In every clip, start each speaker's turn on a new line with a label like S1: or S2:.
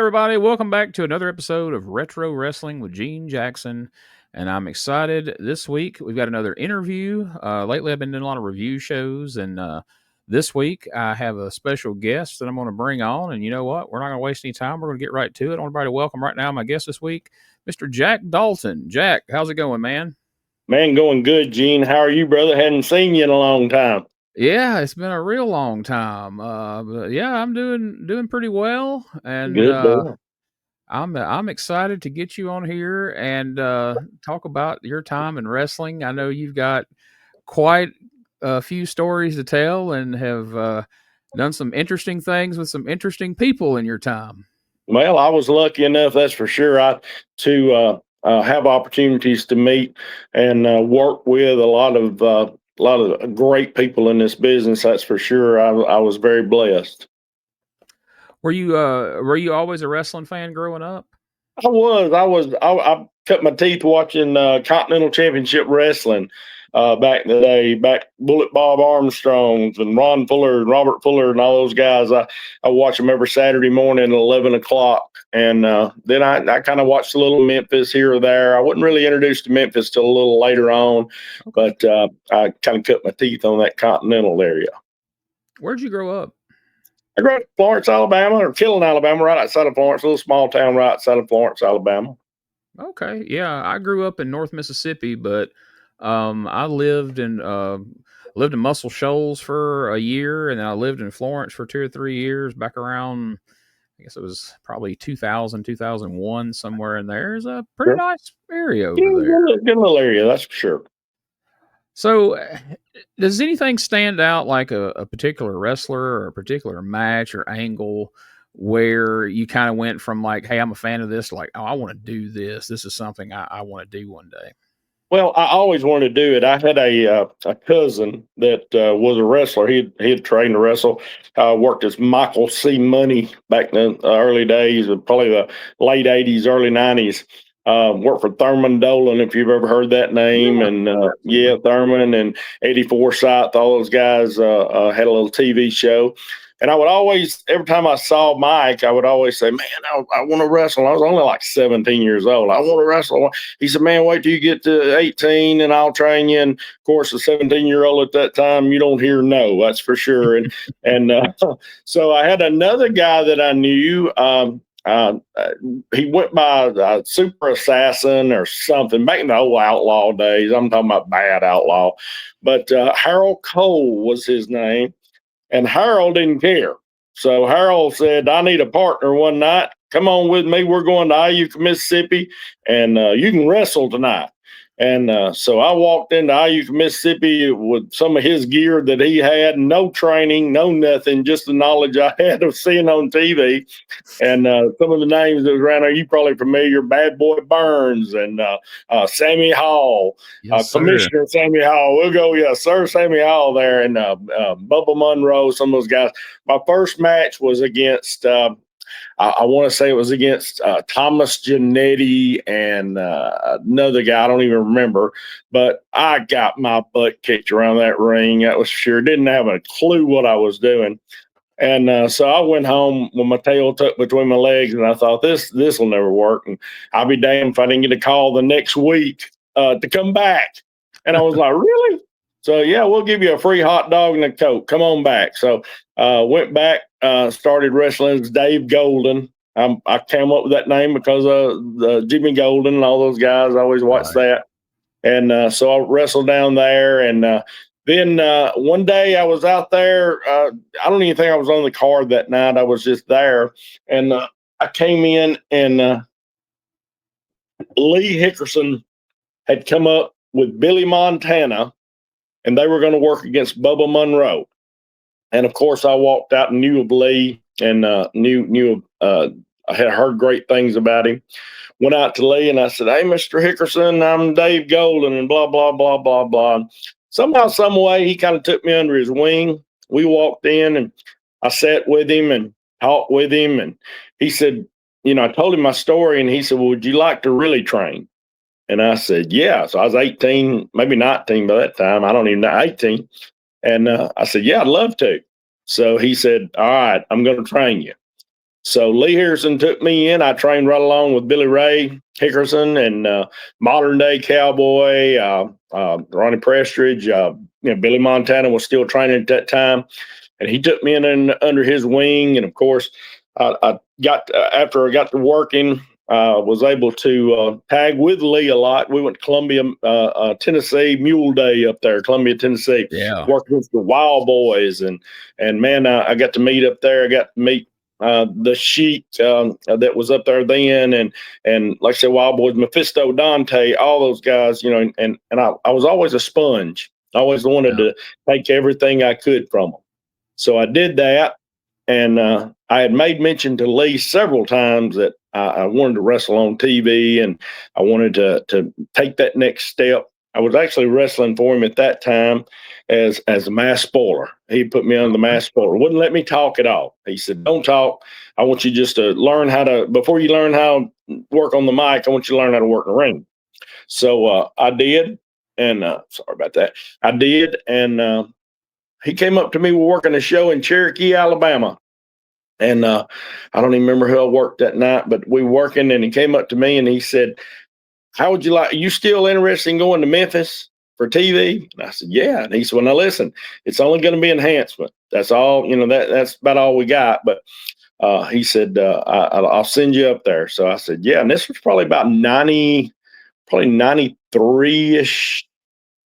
S1: everybody. Welcome back to another episode of Retro Wrestling with Gene Jackson. And I'm excited this week. We've got another interview. Lately, I've been doing a lot of review shows. And this week, I have a special guest that I'm going to bring on. And you know what? We're not going to waste any time. We're going to get right to it. I want everybody to welcome right now my guest this week, Mr. Jack Dalton. Jack, how's it going, man?
S2: Man, going good, Gene. How are you, brother? Hadn't seen you in a long time.
S1: Yeah, it's been a real long time. But yeah, I'm doing pretty well, and
S2: Good.
S1: I'm excited to get you on here and talk about your time in wrestling. I know you've got quite a few stories to tell, and have done some interesting things with some interesting people in your time.
S2: Well, I was lucky enough, that's for sure, to have opportunities to meet and work with a lot of great people in this business. That's for sure. I was very blessed.
S1: Were you always a wrestling fan growing up?
S2: I cut my teeth watching Continental Championship Wrestling back in the day, back Bullet Bob Armstrongs and Ron Fuller and Robert Fuller and all those guys. I watch them every Saturday morning at 11 o'clock. And then I kind of watched a little Memphis here or there. I wasn't really introduced to Memphis till a little later on, but I kind of cut my teeth on that Continental area.
S1: Where'd you grow up?
S2: I grew up in Florence, Alabama, or Killen, Alabama, right outside of Florence, a little small town right outside of Florence, Alabama.
S1: Okay, yeah, I grew up in North Mississippi, but I lived in Muscle Shoals for a year, and then I lived in Florence for 2 or 3 years. Back around, I guess it was probably 2000, 2001, somewhere in there. It's a pretty nice area over there.
S2: Good little area, that's for sure.
S1: So, does anything stand out, like a particular wrestler or a particular match or angle, where you kind of went from like, hey, I'm a fan of this, to like, oh, I want to do this. This is something I want to do one day.
S2: Well, I always wanted to do it. I had a cousin that was a wrestler. He had trained to wrestle. Worked as Michael C. Money back in the early days, probably the late 80s, early 90s. Worked for Thurman Dolan, if you've ever heard that name. And Thurman and Eddie Forsyth, all those guys had a little TV show. And I would always, every time I saw Mike, I would always say, man, I want to wrestle. I was only like 17 years old. I want to wrestle. He said, man, wait till you get to 18 and I'll train you. And of course, a 17-year-old at that time, you don't hear no, that's for sure. And so I had another guy that I knew. He went by Super Assassin or something back in the old outlaw days. I'm talking about bad outlaw. But Harold Cole was his name. And Harold didn't care. So Harold said, I need a partner one night. Come on with me. We're going to Iuka, Mississippi, and you can wrestle tonight. And so I walked into Iuka, Mississippi with some of his gear that he had, no training, no nothing, just the knowledge I had of seeing on TV. And some of the names that was around there, you probably familiar, Bad Boy Burns and Sammy Hall, Commissioner Sammy Hall. We'll go, yes, sir, Sammy Hall there, and Bubba Monroe, some of those guys. My first match was against I want to say it was against Thomas Giannetti and another guy. I don't even remember, but I got my butt kicked around that ring. That was sure. Didn't have a clue what I was doing. And so I went home with my tail tucked between my legs, and I thought, this will never work. And I'll be damned if I didn't get a call the next week to come back. And I was like, really? So, yeah, we'll give you a free hot dog and a Coke. Come on back. So went back, started wrestling as Dave Golden. I came up with that name because of Jimmy Golden and all those guys. I always watched that. And so I wrestled down there. And then one day I was out there. I don't even think I was on the card that night. I was just there. And I came in, and Lee Hickerson had come up with Billy Montana, and they were going to work against Bubba Monroe. And of course, I walked out and knew of Lee, and I had heard great things about him. Went out to Lee and I said, hey, Mr. Hickerson, I'm Dave Golden, and blah, blah, blah, blah, blah. Somehow, some way, he kind of took me under his wing. We walked in, and I sat with him and talked with him. And he said, I told him my story, and he said, well, would you like to really train? And I said, yeah. So I was 18, maybe 19 by that time. I don't even know, 18. And I said, yeah, I'd love to. So he said, all right, I'm going to train you. So Lee Hickerson took me in. I trained right along with Billy Ray Hickerson and modern day Cowboy, Ronnie Prestridge. Billy Montana was still training at that time, and he took me in under his wing. And of course, I got after I got to working, was able to tag with Lee a lot. We went to Columbia, Tennessee, Mule Day up there, Columbia, Tennessee.
S1: Yeah,
S2: worked with the Wild Boys, and man, I got to meet up there. I got to meet the Sheik that was up there then, and like I said, Wild Boys, Mephisto, Dante, all those guys, and I was always a sponge. I always wanted to take everything I could from them. So I did that, and I had made mention to Lee several times that I wanted to wrestle on TV, and I wanted to take that next step. I was actually wrestling for him at that time as a mass spoiler. He put me on the mass spoiler. Wouldn't let me talk at all. He said, "Don't talk. I want you just to learn how to, before you learn how to work on the mic, I want you to learn how to work in the ring." So I did, and sorry about that. I did, and he came up to me. We're working a show in Cherokee, Alabama. And I don't even remember who I worked that night, but we were working, and he came up to me and he said, "How would you like, are you still interested in going to Memphis for TV?" And I said, "Yeah." And he said, "Well, now listen, it's only going to be enhancement. That's all, that's about all we got." But he said, I'll send you up there. So I said, "Yeah." And this was probably about 93-ish,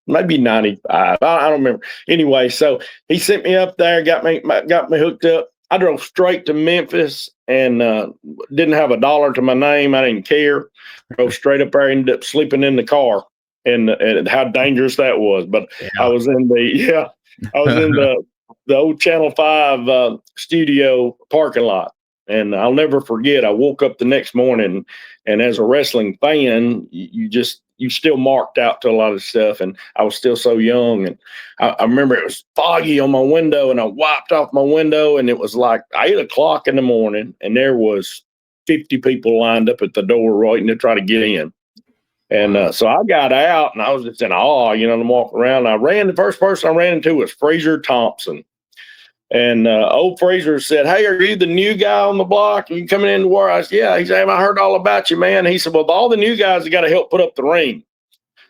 S2: maybe 95. I don't remember. Anyway, so he sent me up there, got me hooked up. I drove straight to Memphis and didn't have $1 to my name. I didn't care. Drove straight up there, ended up sleeping in the car, and how dangerous that was. But I was in the old Channel 5 studio parking lot. And I'll never forget, I woke up the next morning, and as a wrestling fan, you still marked out to a lot of stuff. And I was still so young. And I remember it was foggy on my window, and I wiped off my window, and it was like 8:00 in the morning, and there was 50 people lined up at the door waiting to try to get in. And so I got out, and I was just in awe, I'm walking around. The first person I ran into was Fraser Thompson. And old Fraser said, "Hey, are you the new guy on the block? Are you coming in to war?" I said, "Yeah." He said, "I heard all about you, man." He said, "Well, all the new guys have got to help put up the ring."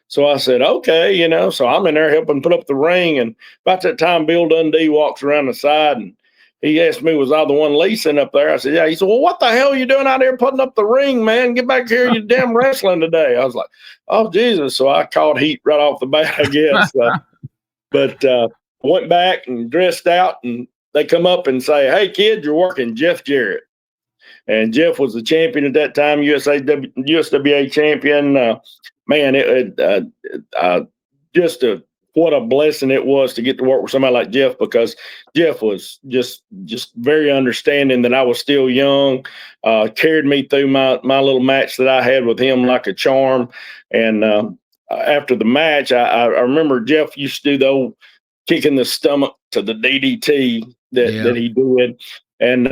S2: So I said, "Okay," so I'm in there helping put up the ring. And about that time, Bill Dundee walks around the side, and he asked me, "Was I the one leasing up there?" I said, "Yeah." He said, "Well, what the hell are you doing out there putting up the ring, man? Get back here. You're damn wrestling today." I was like, "Oh, Jesus." So I caught heat right off the bat, I guess. But went back and dressed out, and they come up and say, "Hey, kid, you're working Jeff Jarrett." And Jeff was the champion at that time, USWA champion. Man, what a blessing it was to get to work with somebody like Jeff, because Jeff was just very understanding that I was still young, carried me through my little match that I had with him like a charm. And after the match, I remember Jeff used to do the old kicking the stomach to the DDT that he did. And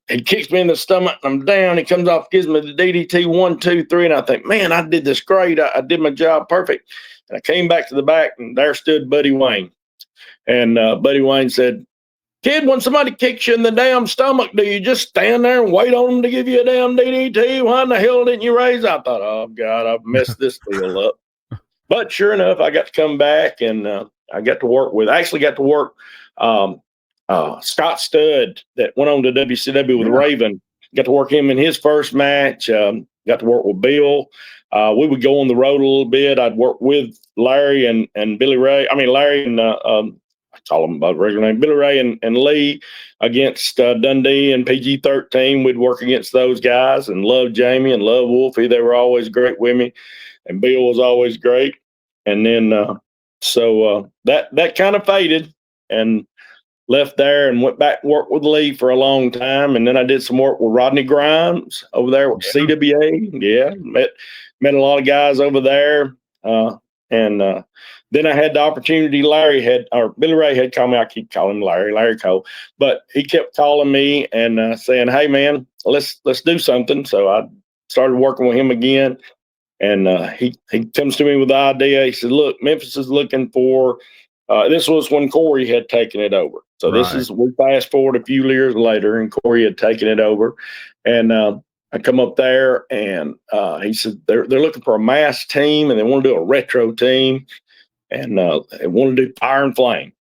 S2: he kicks me in the stomach, and I'm down. He comes off, gives me the DDT 1, 2, 3, and I think, man, I did this great. I did my job perfect. And I came back to the back, and there stood Buddy Wayne. And Buddy Wayne said, "Kid, when somebody kicks you in the damn stomach, do you just stand there and wait on them to give you a damn DDT? Why in the hell didn't you raise?" I thought, "Oh, God, I've messed this deal up." But sure enough, I got to come back, and I got to work Scott Studd, that went on to WCW with Raven. Got to work him in his first match. Got to work with Bill. We would go on the road a little bit. I'd work with Larry and Billy Ray. I mean, Larry and I call him by the regular name, Billy Ray and Lee against Dundee and PG-13. We'd work against those guys, and love Jamie and love Wolfie. They were always great with me, and Bill was always great. And then so that kind of faded, and left there and went back and worked with Lee for a long time. And then I did some work with Rodney Grimes over there with CWA. Yeah, met a lot of guys over there. And then I had the opportunity. Billy Ray had called me. I keep calling him Larry Cole, but he kept calling me and saying, "Hey, man, let's do something." So I started working with him again. And he comes to me with the idea. He said, "Look, Memphis is looking for This was when Corey had taken it over. So this
S1: Right.
S2: is, we fast forward a few years later, and Corey had taken it over. And I come up there, and he said they're looking for a mass team, and they want to do a retro team, and they want to do Fire and Flame.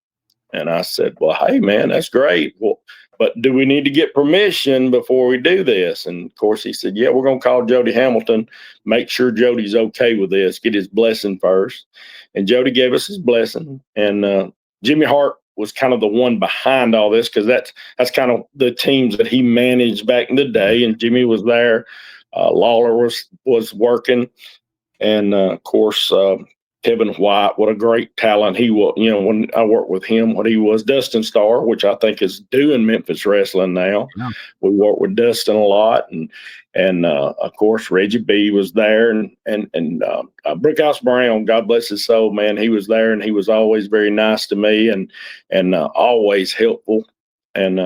S2: And I said, well, hey, man, that's great. Well, but do we need to get permission before we do this? And of course, he said, yeah, we're going to call Jody Hamilton, make sure Jody's okay with this, get his blessing first. And Jody gave us his blessing. And Jimmy Hart was kind of the one behind all this, because that's kind of the teams that he managed back in the day. And Jimmy was there. Lawler was working. And of course, Kevin White, what a great talent he was. You know, when I worked with him, what he was. Dustin Starr, which I think is doing Memphis wrestling now. Yeah. We worked with Dustin a lot, and of course Reggie B was there, and Brickhouse Brown, God bless his soul, man, he was there, and he was always very nice to me, and always helpful. And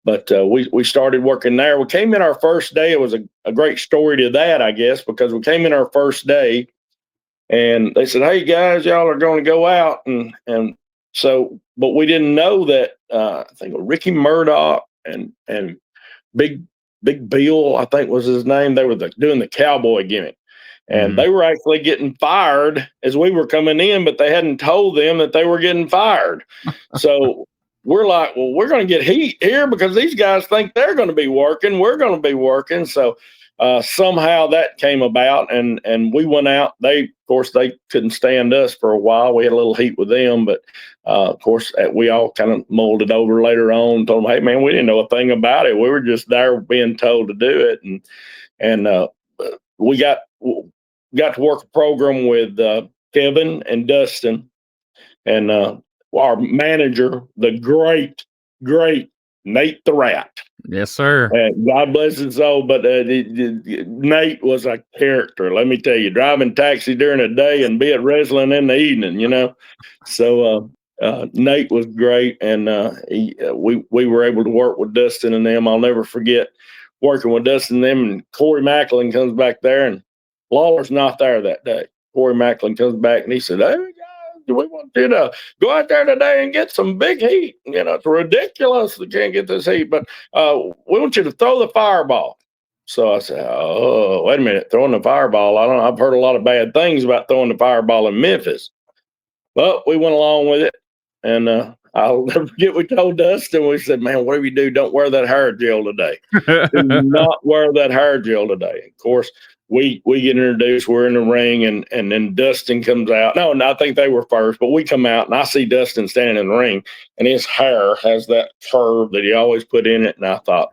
S2: but we started working there. We came in our first day. It was a great story to that, I guess, because we came in our first day. And they said, hey, guys, y'all are going to go out. And so, but we didn't know that, I think Ricky Murdoch and Big Bill, I think was his name. They were doing the cowboy gimmick. And they were actually getting fired as we were coming in, but they hadn't told them that they were getting fired. So we're like, well, we're going to get heat here because these guys think they're going to be working. We're going to be working. So somehow that came about, and we went out. Of course, they couldn't stand us for a while. We had a little heat with them, but of course, we all kind of mulled it over later on. Told them, hey, man, we didn't know a thing about it. We were just there being told to do it, and we got to work a program with Kevin and Dustin, and our manager, the great Nate the Rat.
S1: Yes, sir.
S2: God bless his soul, but Nate was a character. Let me tell you, driving taxi during the day and be at wrestling in the evening, you know. So Nate was great, and we were able to work with Dustin and them. I'll never forget working with Dustin and them. And Corey Macklin comes back there, and Lawler's not there that day. Corey Macklin comes back, and he said, hey, do we want you to go out there today and get some big heat? You know, it's ridiculous we can't get this heat, but we want you to throw the fireball. So I said, oh, wait a minute, throwing the fireball. I don't know. I've heard a lot of bad things about throwing the fireball in Memphis. But we went along with it. And I'll never forget, we told Dustin, we said, man, whatever you do, don't wear that hair gel today. Do not wear that hair gel today. Of course, we get introduced, we're in the ring, and then Dustin comes out. No, I think they were first, but we come out, and I see Dustin standing in the ring, and his hair has that curve that he always put in it. And I thought,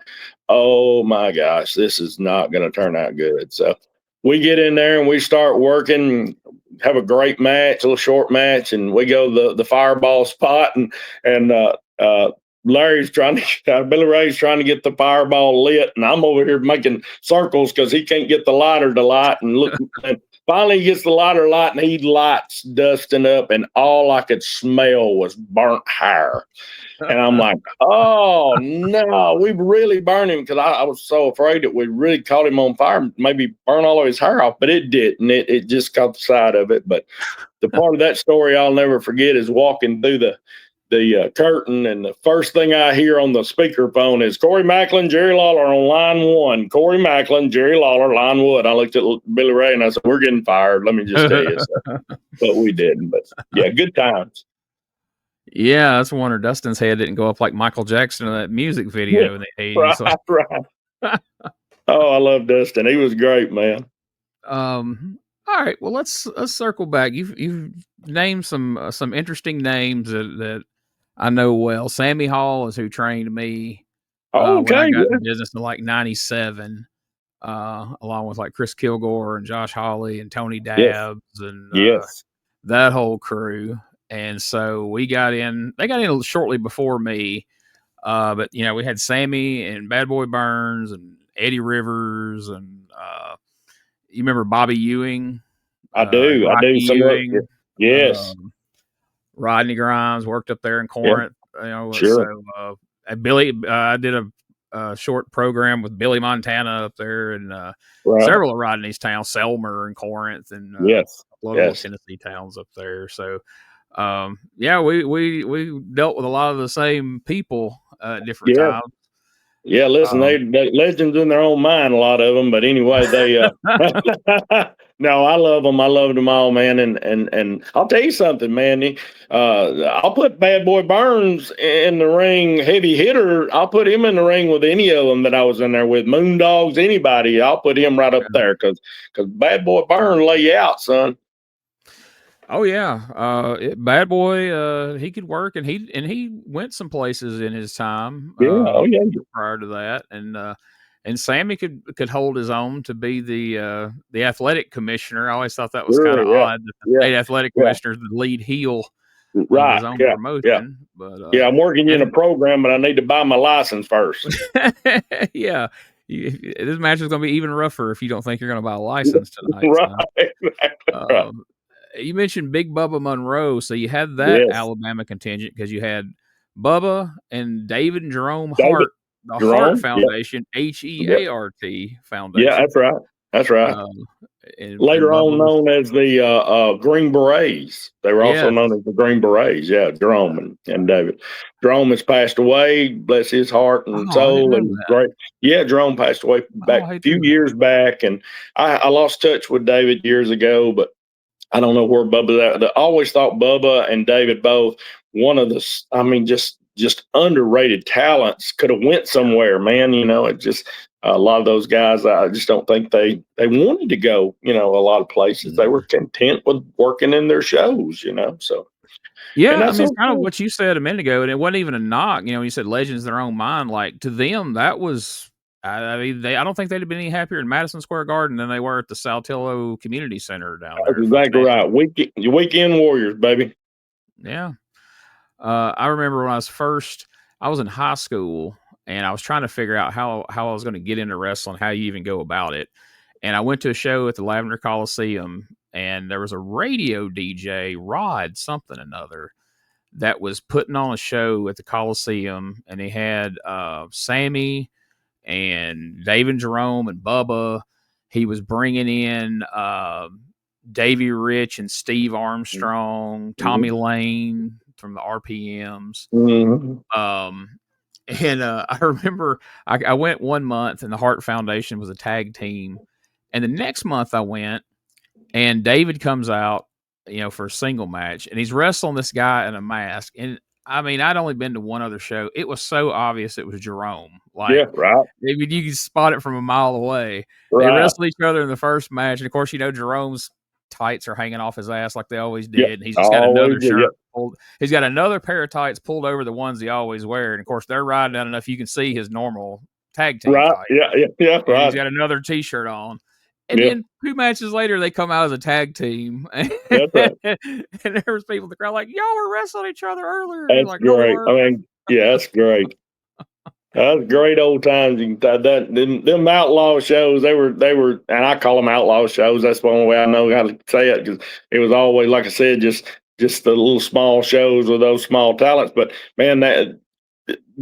S2: oh my gosh, this is not going to turn out good. So we get in there and we start working, have a great match, a little short match, and we go the fireball spot, and Larry's Billy Ray's trying to get the fireball lit, and I'm over here making circles because he can't get the lighter to light. And look, and finally he gets the lighter light, and he lights Dustin up, and all I could smell was burnt hair. And I'm like, oh no, we've really burned him, because I was so afraid that we really caught him on fire, maybe burn all of his hair off, but it didn't. It just caught the side of it. But the part of that story I'll never forget is walking through the curtain, and the first thing I hear on the speakerphone is Corey Macklin, Jerry Lawler on line 1. Corey Macklin, Jerry Lawler, line 1. I looked at Billy Ray and I said, we're getting fired. Let me just tell you. So, but we didn't. But yeah, good times.
S1: Yeah, that's a wonder Dustin's head didn't go up like Michael Jackson in that music video in the 80s.
S2: Right. Oh, I love Dustin. He was great, man.
S1: All right, well, let's circle back. You've named some interesting names that I know well. Sammy Hall is who trained me when I got in business in like 97, along with like Chris Kilgore and Josh Hawley and Tony Dabbs and that whole crew. And so they got in shortly before me. But you know, we had Sammy and Bad Boy Burns and Eddie Rivers, and you remember Bobby Ewing?
S2: I do.
S1: Ewing,
S2: yes.
S1: Rodney Grimes worked up there in Corinth. You know,
S2: sure.
S1: So Billy, I did a short program with Billy Montana up there, and several of Rodney's towns, Selmer and Corinth, and little Tennessee towns up there. So Yeah, we dealt with a lot of the same people at different
S2: Yeah.
S1: times.
S2: Yeah, listen,
S1: Um,
S2: they legends in their own mind, a lot of them. But anyway, they no, I love them. I love them all, man. And I'll tell you something, man. I'll put Bad Boy Burns in the ring, heavy hitter. I'll put him in the ring with any of them that I was in there with. Moondogs, anybody. I'll put him right up there because Bad Boy Burns lay you out, son.
S1: Oh yeah, Bad Boy. He could work, and he went some places in his time.
S2: Yeah, oh yeah,
S1: Prior to that, and Sammy could hold his own to be the athletic commissioner. I always thought that was kind
S2: sure,
S1: of
S2: yeah,
S1: odd that the
S2: yeah,
S1: state athletic
S2: yeah.
S1: commissioner is the lead heel of his
S2: Right,
S1: own
S2: yeah, yeah.
S1: promotion. But
S2: Yeah, I'm working in a
S1: and
S2: program, but I need to buy my license first.
S1: yeah, this match is going to be even rougher if you don't think you're going to buy a license tonight.
S2: Right,
S1: So.
S2: exactly right.
S1: You mentioned Big Bubba Monroe, so you had that
S2: Yes,
S1: Alabama contingent because you had Bubba and David and Jerome
S2: David
S1: Hart, the Hart
S2: Jerome. Yep,
S1: Foundation,
S2: yep,
S1: HEART
S2: yeah.
S1: Foundation.
S2: That's right. That's right.
S1: Um, and
S2: Later on,
S1: Bubba was,
S2: known as the Green Berets. They were also
S1: yes.
S2: known as the Green Berets. Yeah, Jerome and David. Jerome has passed away. Bless his heart and
S1: Oh, I didn't
S2: soul.
S1: know
S2: And
S1: that.
S2: great. Yeah, Jerome passed away
S1: Oh,
S2: back
S1: I
S2: a
S1: hate to
S2: few
S1: hear that.
S2: years back, and I lost touch with David years ago, but I don't know where Bubba. I always thought Bubba and David both one of the. I mean, just underrated talents. Could have went somewhere, man. It just a lot of those guys. I just don't think they wanted to go. A lot of places. They were content with working in their shows. So and
S1: Yeah, I
S2: that's
S1: mean, it's kind of
S2: okay.
S1: what you said a minute ago, and it wasn't even a knock. You said legends in their own mind. Like to them, that was. I mean, I don't think they'd have been any happier in Madison Square Garden than they were at the Saltillo Community Center down
S2: That's
S1: there for
S2: exactly
S1: champion.
S2: right. Weekend warriors, baby.
S1: Yeah. I remember when I was in high school and I was trying to figure out how I was going to get into wrestling, how you even go about it. And I went to a show at the Lavender Coliseum and there was a radio DJ, Rod something another, that was putting on a show at the Coliseum. And he had Sammy and David Jerome and Bubba. He was bringing in Davey Rich and Steve Armstrong, Tommy
S2: Mm-hmm.
S1: Lane from the RPMs.
S2: Mm-hmm.
S1: And I remember I went 1 month and the Hart Foundation was a tag team. And the next month I went and David comes out, for a single match and he's wrestling this guy in a mask. And I mean, I'd only been to one other show. It was so obvious it was Jerome.
S2: Yeah,
S1: Like,
S2: right,
S1: maybe you can spot it from a mile away. They
S2: right.
S1: wrestled each other in the first match. And of course, Jerome's tights are hanging off his ass like they always
S2: Yeah,
S1: did. And he's just got
S2: always.
S1: another
S2: Yeah,
S1: shirt pulled. He's got another pair of tights pulled over the ones he always wear. And of course, they're riding down enough you can see his normal tag team
S2: right.
S1: tights.
S2: Yeah, yeah, yeah.
S1: And he's
S2: Right.
S1: got another t-shirt on. And
S2: Yeah,
S1: then 2 matches later, they come out as a tag team. And
S2: that's right.
S1: there was people in the crowd like, y'all were wrestling each other earlier. And he's
S2: That's
S1: like, no, we
S2: great. I
S1: weren't.
S2: mean, yeah, that's great. That's great old times. Them outlaw shows, they were, and I call them outlaw shows. That's the only way I know how to say it because it was always, like I said, just the little small shows with those small talents. But man, that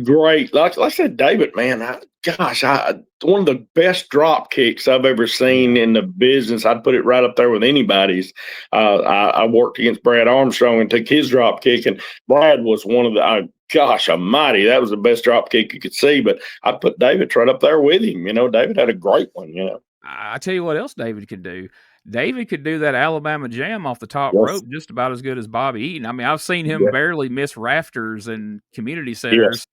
S2: great. Like I said, David, man, one of the best drop kicks I've ever seen in the business. I'd put it right up there with anybody's. I worked against Brad Armstrong and took his drop kick, and Brad was one of the. Gosh almighty, that was the best drop kick you could see. But I put David right up there with him. David had a great one.
S1: I tell you what else David could do. David could do that Alabama jam off the top
S2: Yes,
S1: rope just about as good as Bobby Eaton. I mean, I've seen him
S2: yes,
S1: barely miss rafters and community
S2: yes,
S1: centers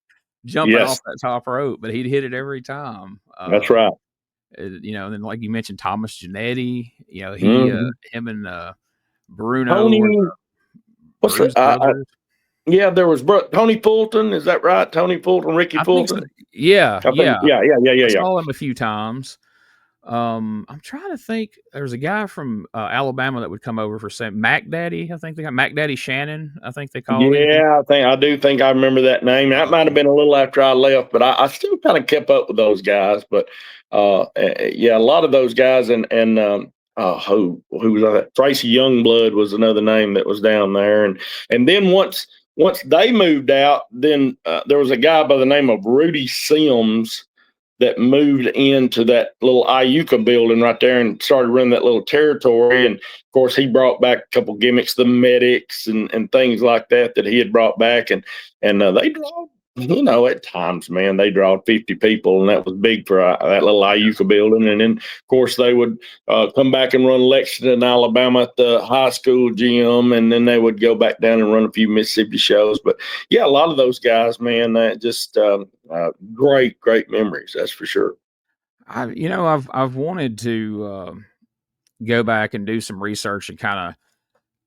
S1: jumping off
S2: yes.
S1: that top rope, but he'd hit it every time.
S2: That's right.
S1: And then like you mentioned, Thomas Janetti,
S2: Hmm.
S1: him and Bruno were
S2: Tony, what's the?
S1: Bruise Brothers.
S2: Yeah, there was Tony Fulton. Is that right? Tony Fulton, Ricky
S1: I think so.
S2: Fulton.
S1: Yeah,
S2: I think.
S1: yeah.
S2: Yeah, yeah, yeah, yeah,
S1: I
S2: yeah.
S1: saw him a few times. I'm trying to think. There was a guy from Alabama that would come over for Mac Daddy. I think they got Mac Daddy Shannon. I think they called him.
S2: Yeah, I do think I remember that name. That might have been a little after I left, but I still kind of kept up with those guys. But yeah, a lot of those guys who was that? Tracy Youngblood was another name that was down there, and then once they moved out, then there was a guy by the name of Rudy Sims that moved into that little Iuka building right there and started running that little territory. And of course, he brought back a couple gimmicks, the medics and things like that he had brought back. And they draw, at times, man, they draw 50 people, and that was big for that little Iuka building. And then, of course, they would come back and run Lexington, Alabama at the high school gym, and then they would go back down and run a few Mississippi shows. But yeah, a lot of those guys, man, that just great memories, that's for sure.
S1: I've wanted to go back and do some research and kind of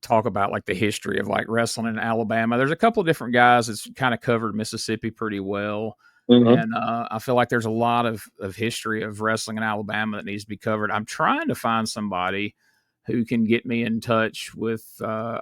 S1: talk about like the history of like wrestling in Alabama. There's a couple of different guys that's kind of covered Mississippi pretty well.
S2: Mm-hmm.
S1: And I feel like there's a lot of history of wrestling in Alabama that needs to be covered. I'm trying to find somebody who can get me in touch with, I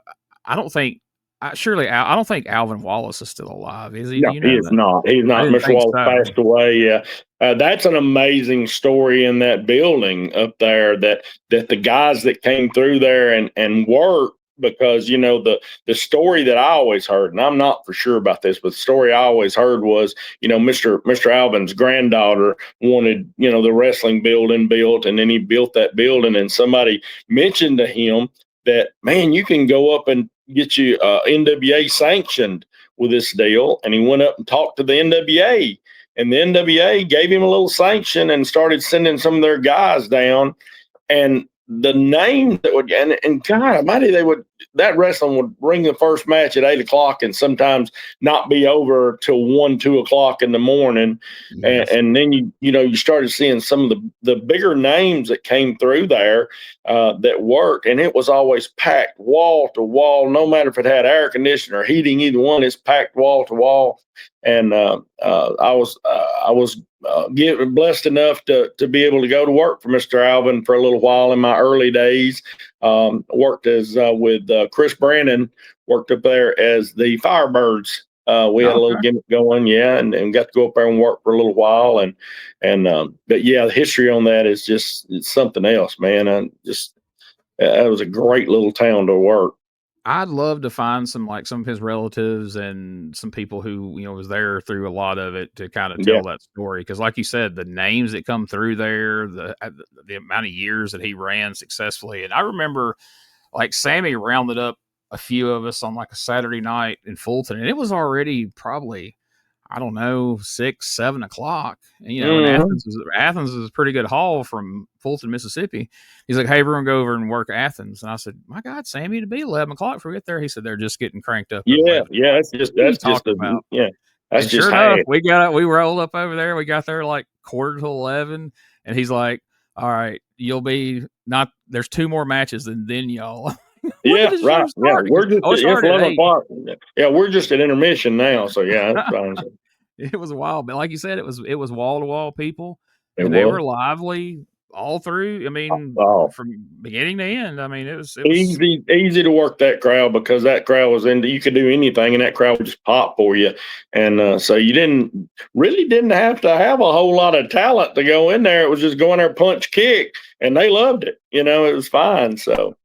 S1: don't think Alvin Wallace is still alive. Is he?
S2: No, he is not. He's not. Mr. Wallace passed away. Yeah. That's an amazing story in that building up there that the guys that came through there and worked, because the story that I always heard, and I'm not for sure about this, but the story I always heard was, Mr. Alvin's granddaughter wanted, the wrestling building built, and then he built that building, and somebody mentioned to him that, man, you can go up and get you NWA sanctioned with this deal. And he went up and talked to the NWA, and the NWA gave him a little sanction and started sending some of their guys down. And the names that would, and God Almighty, that wrestling would ring the first match at 8:00 and sometimes not be over till 1-2 o'clock in the morning. Yes. And then you started seeing some of the bigger names that came through there that worked, and it was always packed wall to wall. No matter if it had air conditioning or heating, either one, it's packed wall to wall. And I was blessed enough to be able to go to work for Mr. Alvin for a little while in my early days. Worked as with Chris Brandon, worked up there as the Firebirds. We had a little gimmick going, and got to go up there and work for a little while. But yeah, the history on that is it's something else, man. That was a great little town to work.
S1: I'd love to find some of his relatives and some people who, was there through a lot of it to kind of tell that story. Cause like you said, the names that come through there, the amount of years that he ran successfully. And I remember like Sammy rounded up a few of us on like a Saturday night in Fulton, and it was already probably, I don't know, 6, 7 o'clock. And, and Athens is a pretty good haul from Fulton, Mississippi. He's like, hey, we're going to go over and work Athens. And I said, my God, Sammy, it'd be 11 o'clock before we get there. He said, they're just getting cranked up.
S2: Yeah. That's just about. Yeah. That's
S1: and sure enough, we rolled up over there. We got there like 10:45, and he's like, all right, there's 2 more matches and then y'all.
S2: Yeah, right. Yeah, we're just it's 11 o'clock. Yeah, we're just at intermission now. So yeah, that's fine.
S1: It was wild, but like you said, it was wall to wall people, and they were lively all through. I mean, from beginning to end. I mean, it was
S2: easy to work that crowd, because that crowd was you could do anything, and that crowd would just pop for you. And so you didn't have to have a whole lot of talent to go in there. It was just go in there, punch, kick, and they loved it. It was fine. So.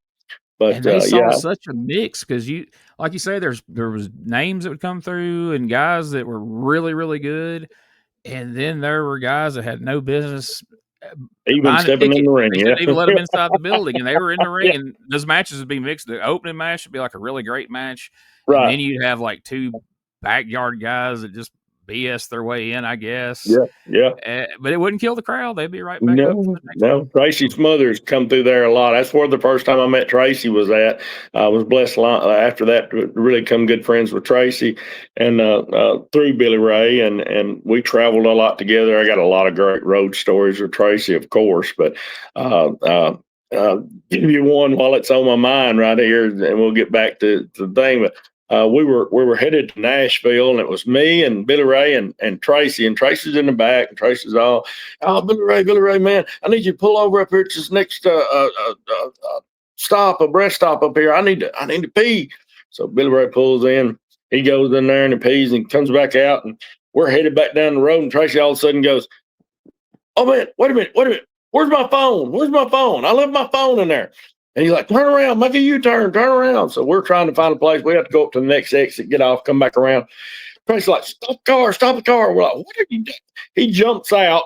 S2: But
S1: and they saw such a mix, because like you say, there was names that would come through and guys that were really, really good, and then there were guys that had no business
S2: even stepping in the ring.
S1: They didn't even let them inside the building, and they were in the ring. And those matches would be mixed. The opening match would be like a really great match, right? And then you'd have like 2 backyard guys that just BS their way in, I guess.
S2: Yeah.
S1: But it wouldn't kill the crowd. They'd be right back up.
S2: No. Tracy Smothers come through there a lot. That's where the first time I met Tracy was at. I was blessed after that to really become good friends with Tracy, and through Billy Ray, and we traveled a lot together. I got a lot of great road stories with Tracy, of course, but give you one while it's on my mind right here, and we'll get back to the thing. But we were headed to Nashville, and it was me and Billy Ray and Tracy, and Tracy's in the back, and Tracy's all, Billy Ray, man, I need you to pull over up here to this next stop, a breath stop up here. I need to pee. So Billy Ray pulls in, he goes in there and he pees, and comes back out, and we're headed back down the road, and Tracy all of a sudden goes, oh man, wait a minute, where's my phone? I left my phone in there. And he's like, turn around, make a U-turn, turn around. So we're trying to find a place. We have to go up to the next exit, get off, come back around. Tracy's like, stop the car. We're like, what are you doing? He jumps out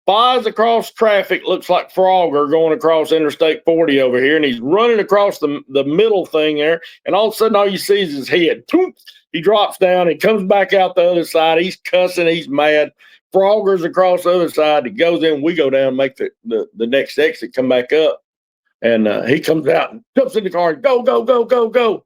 S2: flies across traffic, looks like Frogger going across Interstate 40 over here, and he's running across the middle thing there, and all of a sudden all you see is his head. He drops down, he comes back out the other side, he's cussing, he's mad. Frogger's across the other side, he goes in, we go down, make the next exit, come back up, and he comes out and jumps in the car and go, go, go, go, go.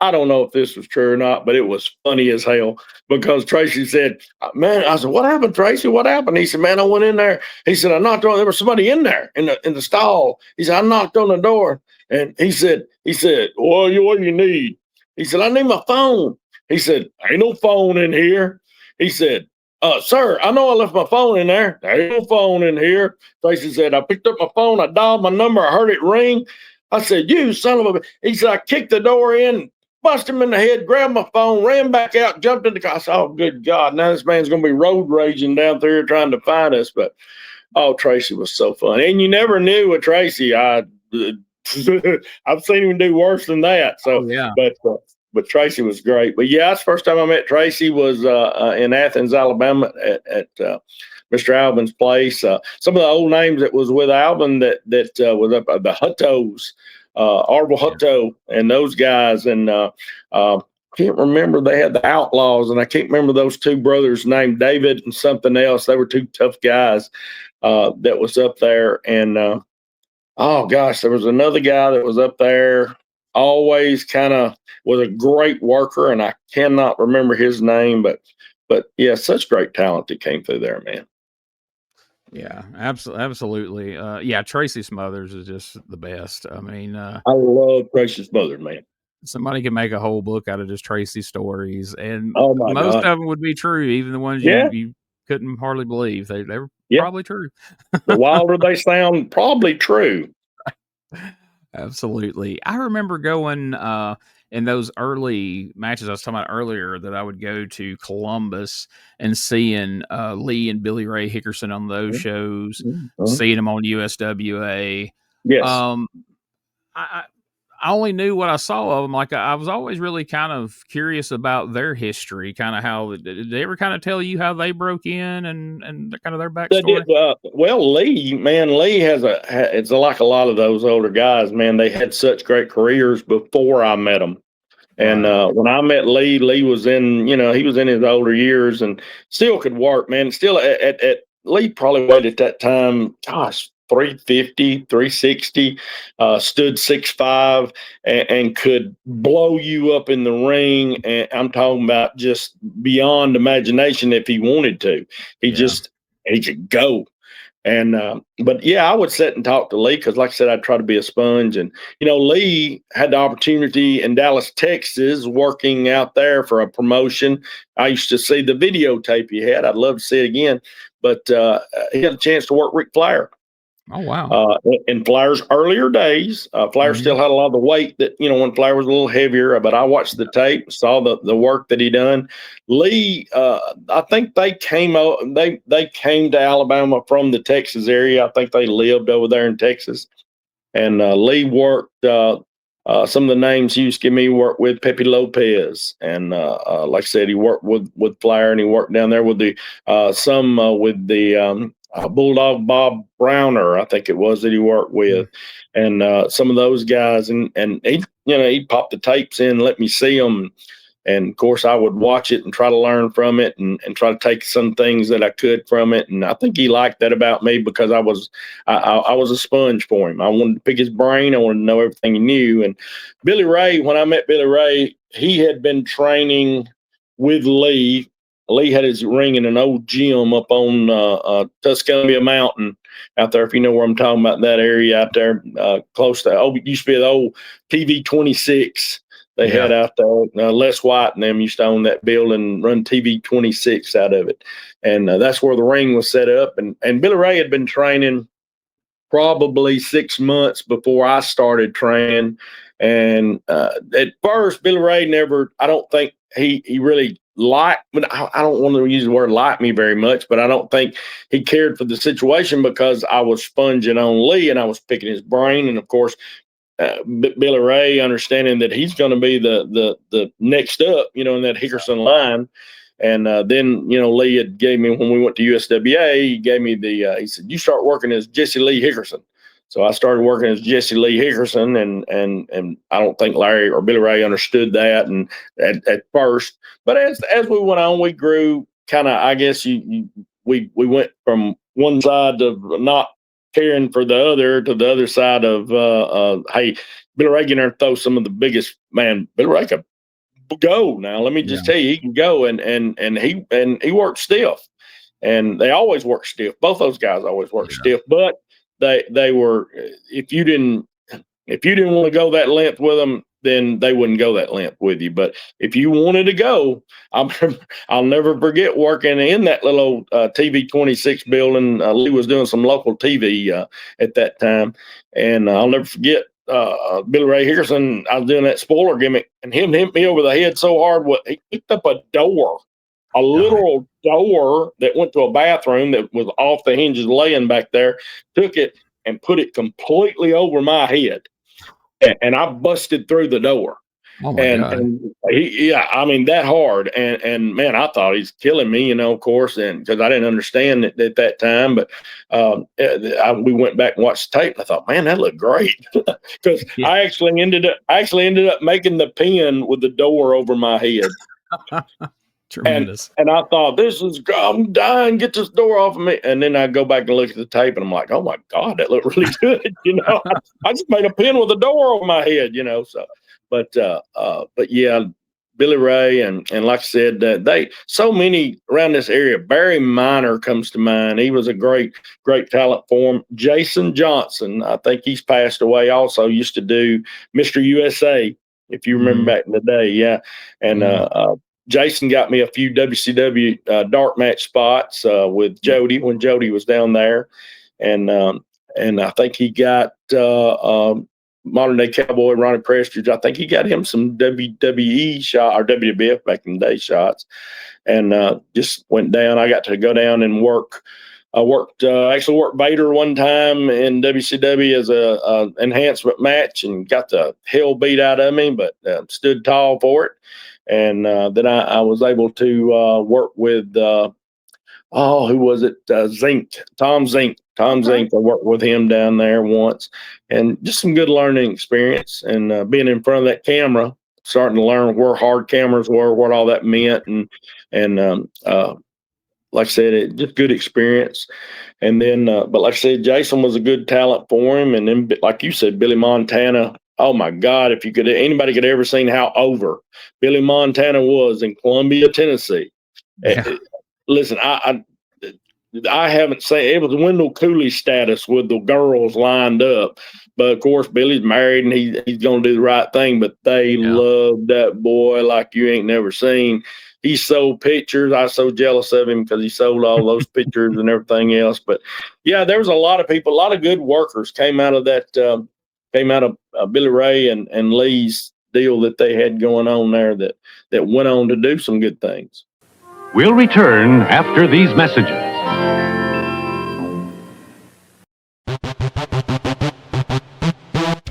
S2: I don't know if this was true or not, but it was funny as hell because Tracy said, man, I said, what happened, Tracy? What happened? He said, man, I went in there. He said, I knocked on, there was somebody in there in the stall. He said, I knocked on the door. And he said, well, what do you need? He said, I need my phone. He said, ain't no phone in here. He said, sir, I know I left my phone in there. There ain't no phone in here. Tracy said, I picked up my phone. I dialed my number. I heard it ring. I said, you son of a, he said, I kicked the door in, bust him in the head, grabbed my phone, ran back out, jumped in the car. I said, oh, good God, now this man's going to be road raging down through here trying to find us. But, oh, Tracy was so fun. And you never knew with Tracy. I've seen him do worse than that. So,
S1: yeah.
S2: But Tracy was great. But, yeah, that's the first time I met Tracy was in Athens, Alabama at Mr. Alvin's place. Some of the old names that was with Alvin that was up the Huttos. Arvel Hutto and those guys, and can't remember, they had the Outlaws, and I can't remember those two brothers named David and something else. They were two tough guys that was up there, and oh gosh, there was another guy that was up there, always kind of was a great worker, and I cannot remember his name, but yeah, such great talent that came through there, man.
S1: Yeah, absolutely. Yeah, Tracy Smothers is just the best. I mean,
S2: I love Tracy Smothers, man.
S1: Somebody can make a whole book out of just Tracy stories, and
S2: most
S1: of them would be true, even the ones you couldn't hardly believe. They were probably true.
S2: The wilder they sound, probably true.
S1: Absolutely. I remember going in those early matches I was talking about earlier that I would go to Columbus and seeing Lee and Billy Ray Hickerson on those shows, seeing them on USWA.
S2: Yes.
S1: I only knew what I saw of them. Like, I was always really kind of curious about their history, kind of how did they ever kind of tell you how they broke in and kind of their backstory?
S2: Well, Lee has it's like a lot of those older guys, man. They had such great careers before I met them. And when I met Lee was in, he was in his older years and still could work, man. Still at Lee probably weighed at that time, gosh, 350, 360, stood 6'5", and could blow you up in the ring. And I'm talking about just beyond imagination if he wanted to. He could go. And but yeah, I would sit and talk to Lee because, like I said, I'd try to be a sponge. And Lee had the opportunity in Dallas, Texas, working out there for a promotion. I used to see the videotape he had. I'd love to see it again. But he had a chance to work Ric Flair.
S1: Oh, wow.
S2: In Flair's earlier days, Flair still had a lot of the weight that, when Flair was a little heavier, but I watched the tape, saw the work that he done. Lee, I think they came to Alabama from the Texas area. I think they lived over there in Texas. And Lee worked some of the names he used to give me, worked with Pepe Lopez. And like I said, he worked with Flair, and he worked down there with the Bulldog Bob Browner, I think it was, that he worked with, and some of those guys, and he'd pop the tapes in, let me see them, and of course I would watch it and try to learn from it, and try to take some things that I could from it, and I think he liked that about me because I was a sponge for him. I wanted to pick his brain, I wanted to know everything he knew. And Billy Ray, when I met Billy Ray, he had been training with Lee. Lee had his ring in an old gym up on Tuscumbia Mountain out there, if you know where I'm talking about, that area out there, close to, it used to be the old TV 26 they had out there. Les White and them used to own that building, run TV 26 out of it. And that's where the ring was set up. And Billy Ray had been training probably 6 months before I started training. And at first, Billy Ray I don't think he really liked, I don't want to use the word like me very much, but I don't think he cared for the situation because I was sponging on Lee and I was picking his brain. And of course, Billy Ray, understanding that he's going to be the next up, in that Hickerson line, And then, Lee had gave me, when we went to USWA, he gave me he said, you start working as Jesse Lee Hickerson. So I started working as Jesse Lee Hickerson, and I don't think Larry or Billy Ray understood that and at first. But as we went on, we grew kind of, I guess we went from one side of not caring for the other to the other side of, hey, Billy Ray get there and throw some of the biggest, man, Billy Ray can go now. Let me just tell you, he can go, and he worked stiff, and they always work stiff. Both those guys always work stiff, but they were, if you didn't want to go that length with them, then they wouldn't go that length with you. But if you wanted to go, I'll never forget working in that little TV 26 building. Lee was doing some local TV at that time, and I'll never forget Billy Ray Hickerson. I was doing that spoiler gimmick, and him hit me over the head so hard. He picked up a door, a literal door that went to a bathroom that was off the hinges laying back there, took it and put it completely over my head. And I busted through the door.
S1: Oh my God.
S2: And I mean, that hard. And man, I thought he's killing me, of course, and because I didn't understand it at that time. But we went back and watched the tape. And I thought, man, that looked great, because I actually ended up making the pin with the door over my head.
S1: Tremendous.
S2: And I thought, I'm dying, get this door off of me. And then I go back and look at the tape, and I'm like, oh my God, that looked really good. I just made a pin with a door over my head, So, but yeah, Billy Ray and like I said, so many around this area. Barry Miner comes to mind. He was a great talent for him. Jason Johnson, I think he's passed away. Also used to do Mr. USA, if you remember back in the day. Yeah, and Jason got me a few WCW dark match spots with Jody when Jody was down there, and I think he got modern day cowboy Ronnie Prestridge. I think he got him some WWE shot or WWF back in the day shots, and just went down. I got to go down and work. I actually worked Vader one time in WCW as a enhancement match and got the hell beat out of me, but stood tall for it. And then I was able to work with, who was it? Zink, Tom Zink. Tom Zink, I worked with him down there once, and just some good learning experience. And being in front of that camera, starting to learn where hard cameras were, what all that meant. And like I said, just good experience. And then, but like I said, Jason was a good talent for him. And then, like you said, Billy Montana. Oh my God! If anybody could ever seen how over Billy Montana was in Columbia, Tennessee. Yeah. Listen, I haven't seen it. Was Wendell Cooley status with the girls lined up, but of course Billy's married and he's going to do the right thing. But they love that boy like you ain't never seen. He sold pictures. I was so jealous of him because he sold all those pictures and everything else. But yeah, there was a lot of people, a lot of good workers came out of that. Came out of Billy Ray and Lee's deal that they had going on there that went on to do some good things.
S3: We'll return after these messages.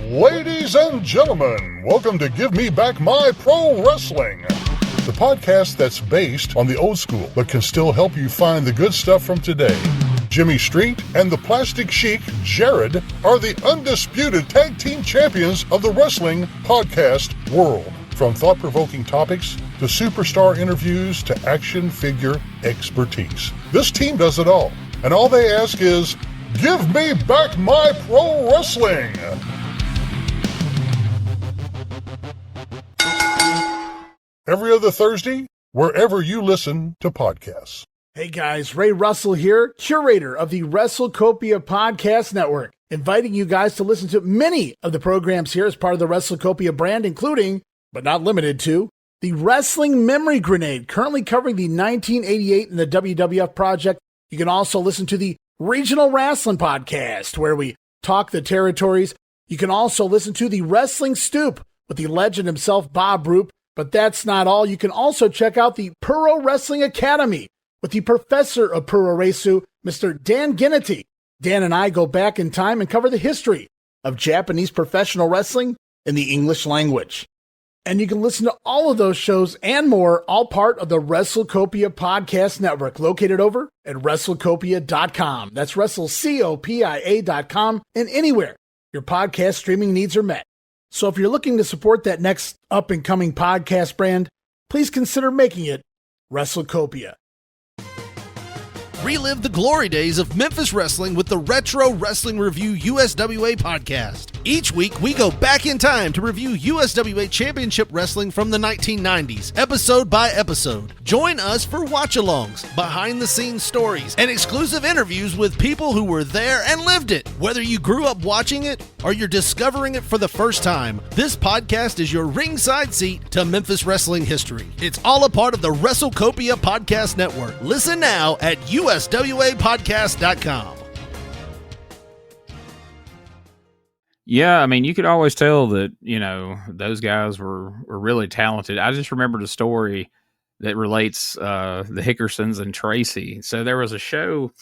S4: Ladies and gentlemen, welcome to Give Me Back My Pro Wrestling, the podcast that's based on the old school but can still help you find the good stuff from today. Jimmy Street and the Plastic Sheik, Jared, are the undisputed tag team champions of the wrestling podcast world. From thought-provoking topics to superstar interviews to action figure expertise. This team does it all. And all they ask is, give me back my pro wrestling! Every other Thursday, wherever you listen to podcasts.
S5: Hey guys, Ray Russell here, curator of the WrestleCopia Podcast Network, inviting you guys to listen to many of the programs here as part of the WrestleCopia brand, including, but not limited to, the Wrestling Memory Grenade, currently covering the 1988 and the WWF project. You can also listen to the Regional Wrestling Podcast, where we talk the territories. You can also listen to the Wrestling Stoop with the legend himself, Bob Roop. But that's not all. You can also check out the Puro Wrestling Academy with the professor of Puroresu, Mr. Dan Ginnity. Dan and I go back in time and cover the history of Japanese professional wrestling in the English language. And you can listen to all of those shows and more, all part of the WrestleCopia Podcast Network, located over at WrestleCopia.com. That's WrestleCopia.com, and anywhere your podcast streaming needs are met. So if you're looking to support that next up-and-coming podcast brand, please consider making it WrestleCopia.
S6: Relive the glory days of Memphis wrestling with the Retro Wrestling Review USWA podcast. Each week, we go back in time to review USWA Championship Wrestling from the 1990s, episode by episode. Join us for watch-alongs, behind-the-scenes stories, and exclusive interviews with people who were there and lived it. Whether you grew up watching it or you're discovering it for the first time, this podcast is your ringside seat to Memphis wrestling history. It's all a part of the WrestleCopia Podcast Network. Listen now at USWApodcast.com.
S1: Yeah, I mean, you could always tell that, those guys were really talented. I just remembered a story that relates the Hickersons and Tracy. So there was a show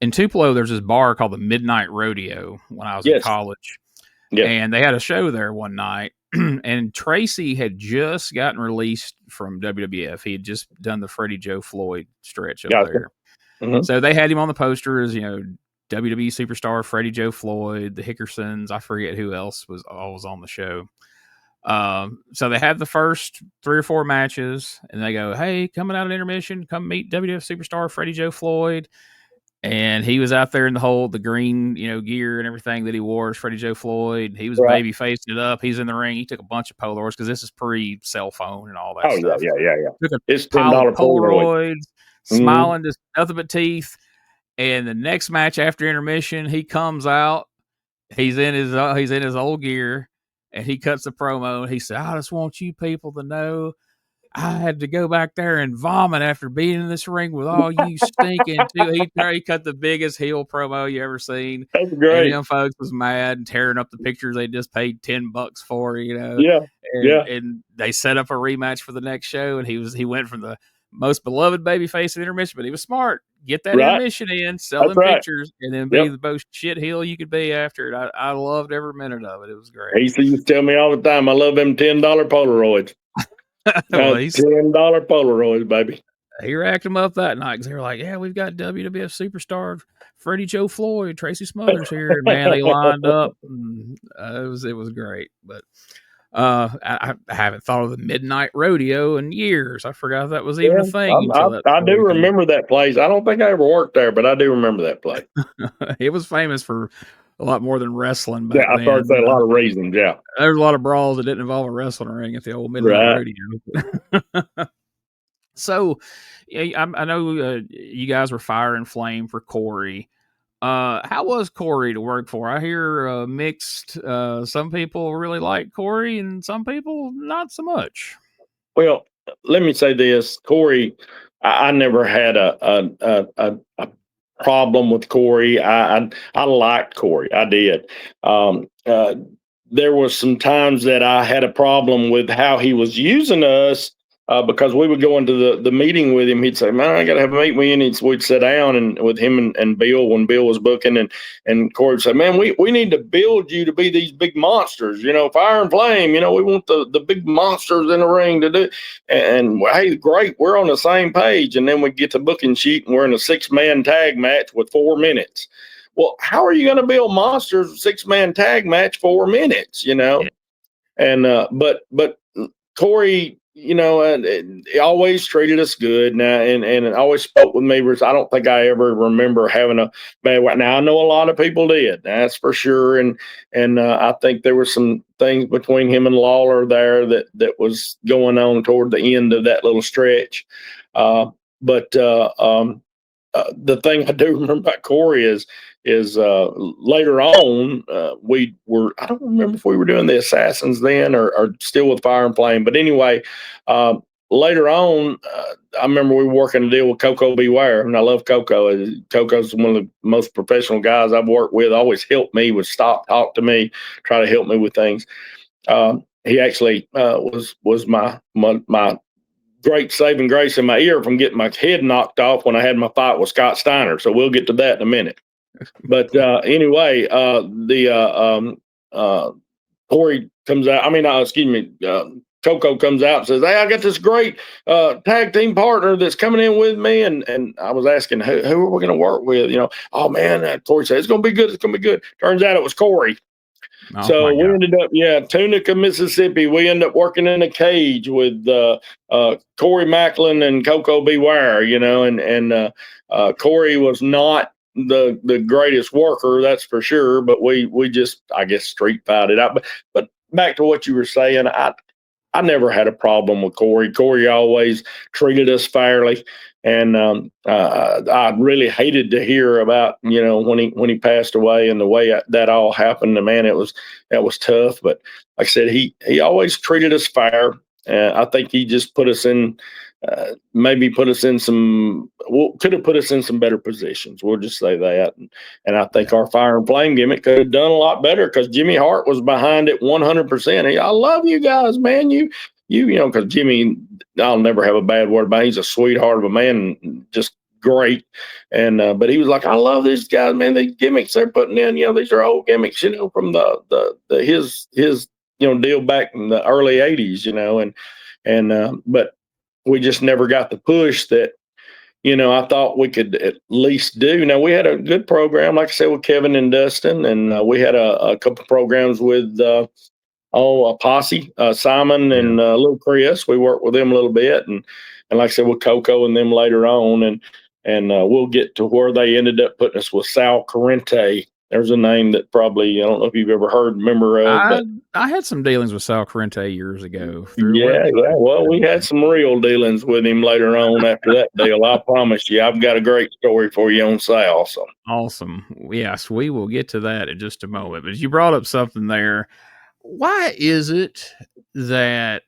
S1: in Tupelo. There's this bar called the Midnight Rodeo when I was in college. Yeah. And they had a show there one night, and Tracy had just gotten released from WWF. He had just done the Freddie Joe Floyd stretch up there. Mm-hmm. So they had him on the poster as, WWE superstar Freddie Joe Floyd, the Hickersons. I forget who else was always on the show. So they had the first 3 or 4 matches, and they go, "Hey, coming out of intermission, come meet WWF superstar Freddie Joe Floyd." And he was out there in the green, gear and everything that he wore as Freddie Joe Floyd. He was baby facing it up. He's in the ring. He took a bunch of Polaroids because this is pre-cell phone and all that stuff.
S2: Yeah.
S1: Took
S2: it's $10
S1: Polaroids, smiling, just nothing but teeth. And the next match after intermission, he comes out. He's in his old gear, and he cuts the promo. And he said, "I just want you people to know I had to go back there and vomit after being in this ring with all you stinking." He cut the biggest heel promo you ever seen.
S2: That's great.
S1: And them folks was mad and tearing up the pictures they just paid $10 for.
S2: Yeah.
S1: And they set up a rematch for the next show, and he went from the most beloved babyface in intermission, but he was smart. Get that intermission in, sell them pictures, and then be the most shit heel you could be after it. I loved every minute of it. It was great.
S2: He used to tell me all the time, I love them $10 Polaroids.
S1: Well,
S2: $10 Polaroids, baby.
S1: He racked them up that night because they were like, "Yeah, we've got WWF superstar Freddie Joe Floyd, Tracy Smothers here." And man, they lined up. And, it was great. But I haven't thought of the Midnight Rodeo in years. I forgot that was even a thing.
S2: I do remember that place. I don't think I ever worked there, but I do remember that place.
S1: It was famous for a lot more than wrestling.
S2: I thought that a lot of reasons. Yeah,
S1: there's a lot of brawls that didn't involve a wrestling ring at the old Midnight Rodeo. So, I know you guys were fire and flame for Corey. How was Corey to work for? I hear mixed. Some people really like Corey, and some people not so much.
S2: Well, let me say this, Corey. I never had a problem with Corey. I liked Corey. I did. There was some times that I had a problem with how he was using us. Because we would go into the meeting with him, he'd say, "Man, I got to have a meeting with you." And we'd sit down and with him and Bill when Bill was booking, and Corey would say, "Man, we need to build you to be these big monsters, fire and flame. We want the big monsters in the ring to do." And hey, great, we're on the same page. And then we get the booking sheet and we're in a 6-man tag match with 4 minutes. Well, how are you going to build monsters 6-man tag match 4 minutes? And but Corey. He always treated us good now and always spoke with me. I don't think I ever remember having a bad way. Now, I know a lot of people did, that's for sure. And I think there were some things between him and Lawler there that was going on toward the end of that little stretch. But the thing I do remember about Corey is later on, we were, I don't remember if we were doing the Assassins then or still with Fire and Flame. But anyway, later on, I remember we were working a deal with Koko B. Ware, and I love Koko. Koko's one of the most professional guys I've worked with, always helped me, would talk to me, try to help me with things. He actually was my great saving grace in my ear from getting my head knocked off when I had my fight with Scott Steiner. So we'll get to that in a minute. But anyway, Corey comes out. Koko Koko comes out and says, "Hey, I got this great tag team partner that's coming in with me." And I was asking, who are we going to work with? Oh man, Corey said, "It's going to be good. It's going to be good." Turns out it was Corey.
S1: Oh,
S2: So we ended up, Tunica, Mississippi. We ended up working in a cage with Corey Macklin and Koko B. Ware, and Corey was not the greatest worker, that's for sure. But we just, I guess, street fighted out. But back to what you were saying, I never had a problem with Corey. Corey always treated us fairly. And I really hated to hear about, when he passed away and the way that all happened. And man, that was tough. But like I said, he always treated us fair. I think he just put us in, could have put us in some better positions. We'll just say that. And I think our fire and flame gimmick could have done a lot better because Jimmy Hart was behind it 100%. I love you guys, man. Because Jimmy, I'll never have a bad word about him. He's a sweetheart of a man, and just great. And but he was like, "I love these guys, man. These gimmicks they're putting in, these are old gimmicks, from his deal back in the early '80s, but we just never got the push that I thought we could at least do. Now we had a good program, like I said, with Kevin and Dustin, and we had a couple programs with a posse, Simon and little Chris. We worked with them a little bit, and like I said, with Koko and them later on, and we'll get to where they ended up putting us with Sal Corrente. There's a name that probably, I don't know if you've ever remember of. But
S1: I had some dealings with Sal Corrente years ago.
S2: Well, we had some real dealings with him later on after that deal. I promise you, I've got a great story for you on Sal. So
S1: awesome. Yes, we will get to that in just a moment. But you brought up something there. Why is it that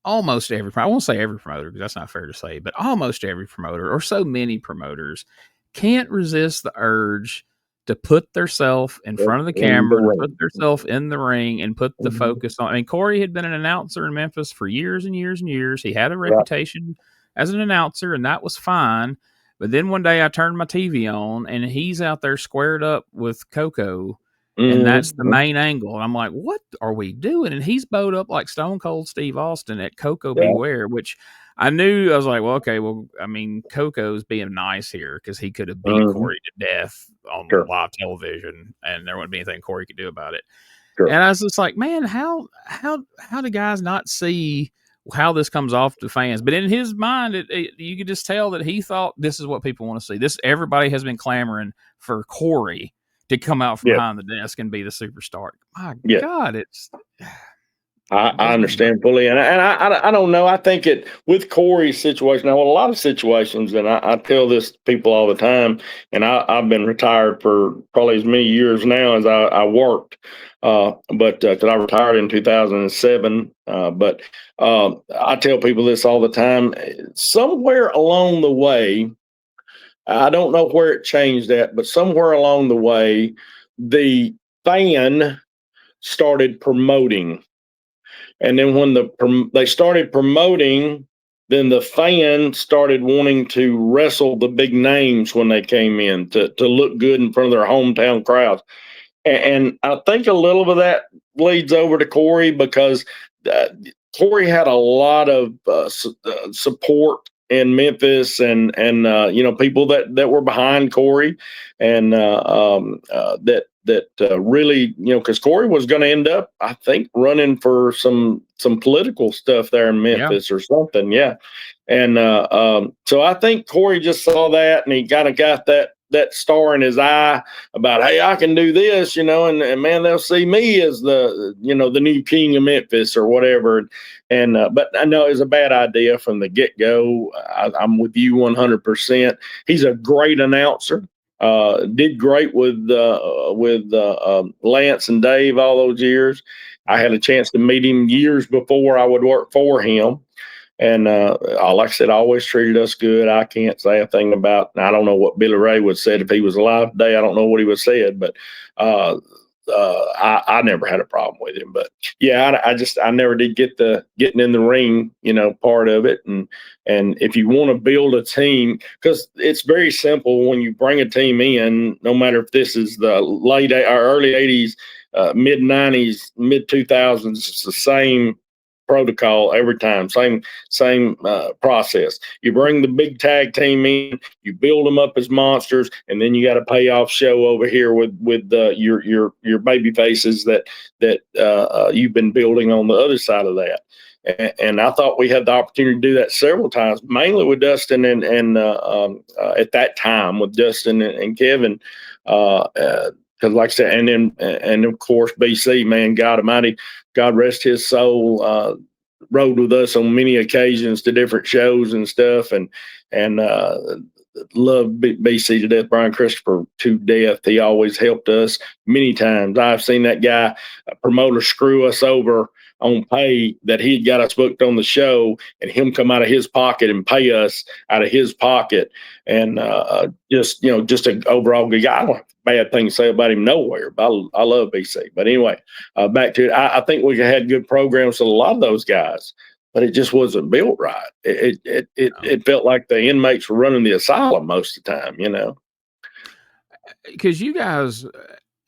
S1: almost every, I won't say every promoter because that's not fair to say, but almost every promoter or so many promoters can't resist the urge to put themselves in front of the camera, to put themselves in the ring and put the focus on. I mean, Corey had been an announcer in Memphis for years and years and years. He had a reputation as an announcer, and that was fine. But then one day I turned my TV on, and he's out there squared up with Koko, and that's the main angle. And I'm like, what are we doing? And he's bowed up like Stone Cold Steve Austin at Koko B. Ware, which I knew. I was like, well, okay, well, I mean, Koko's being nice here because he could have beat Corey to death on live television, and there wouldn't be anything Corey could do about it. And I was just like, man, how do guys not see how this comes off to fans? But in his mind, you could just tell that he thought this is what people want to see. This, everybody has been clamoring for Corey to come out from behind the desk and be the superstar. My God, it's.
S2: I understand fully, and I don't know. I think with Corey's situation, now, a lot of situations, and I tell this to people all the time, and I've been retired for probably as many years now as I worked, but because I retired in 2007. But I tell people this all the time. Somewhere along the way, I don't know where it changed at, but somewhere along the way, the fan started promoting. And then when they started promoting, then the fans started wanting to wrestle the big names when they came in to look good in front of their hometown crowds. And I think a little bit of that leads over to Corey because Corey had a lot of support in Memphis and people that were behind Corey and that really, because Corey was going to end up, I think, running for some political stuff there in Memphis or something. Yeah. And so I think Corey just saw that and he kind of got that star in his eye about, hey, I can do this, and man, they'll see me as the new king of Memphis or whatever. And but I know it's a bad idea from the get-go. I'm with you 100%. He's a great announcer. Did great with Lance and Dave all those years. I had a chance to meet him years before I would work for him. And like I said, always treated us good. I can't say a thing about, I don't know what Billy Ray would have said if he was alive today. I don't know what he would have said, but I never had a problem with him. But yeah, I never did get the getting in the ring, part of it. And if you want to build a team, because it's very simple when you bring a team in, no matter if this is the late or early 80s, mid 90s, mid 2000s, it's the same protocol every time. Same process. You bring the big tag team in, you build them up as monsters, and then you got a payoff show over here with your baby faces that you've been building on the other side of that. And I thought we had the opportunity to do that several times, mainly with Dustin and at that time with Dustin and Kevin, because like I said, and of course BC, man, God Almighty, God rest his soul, rode with us on many occasions to different shows and stuff, and love BC to death, Brian Christopher to death. He always helped us many times. I've seen that guy, a promoter, screw us over on pay that he'd got us booked on the show, and him come out of his pocket and pay us out of his pocket. And just an overall good guy. I don't have a bad thing to say about him nowhere, but I love BC. But anyway, back to it. I think we had good programs with a lot of those guys, but it just wasn't built right. It felt like the inmates were running the asylum most of the time,
S1: Because you guys,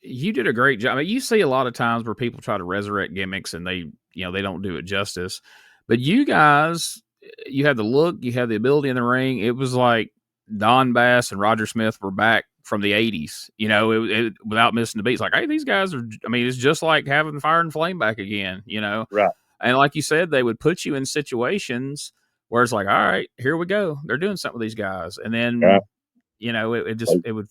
S1: you did a great job. I mean, you see a lot of times where people try to resurrect gimmicks and they don't do it justice. But you guys, you had the look, you had the ability in the ring. It was like Don Bass and Roger Smith were back from the 80s, without missing the beats. Like, hey, these guys are, I mean, it's just like having Fire and Flame back again,
S2: Right.
S1: And like you said, they would put you in situations where it's like, all right, here we go. They're doing something with these guys. And then, it would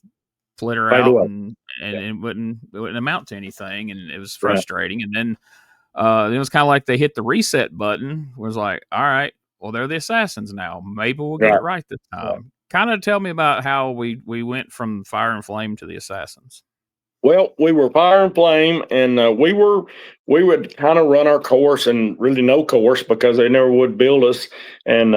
S1: flitter
S2: Right
S1: out
S2: away.
S1: and it wouldn't amount to anything. And it was frustrating. Right. And then it was kind of like they hit the reset button. It was like, all right, well, they're the Assassins now. Maybe we'll get it right this time. Right. Kind of tell me about how we went from Fire and Flame to the Assassins.
S2: Well, we were Fire and Flame, and we would kind of run our course and really no course because they never would build us. And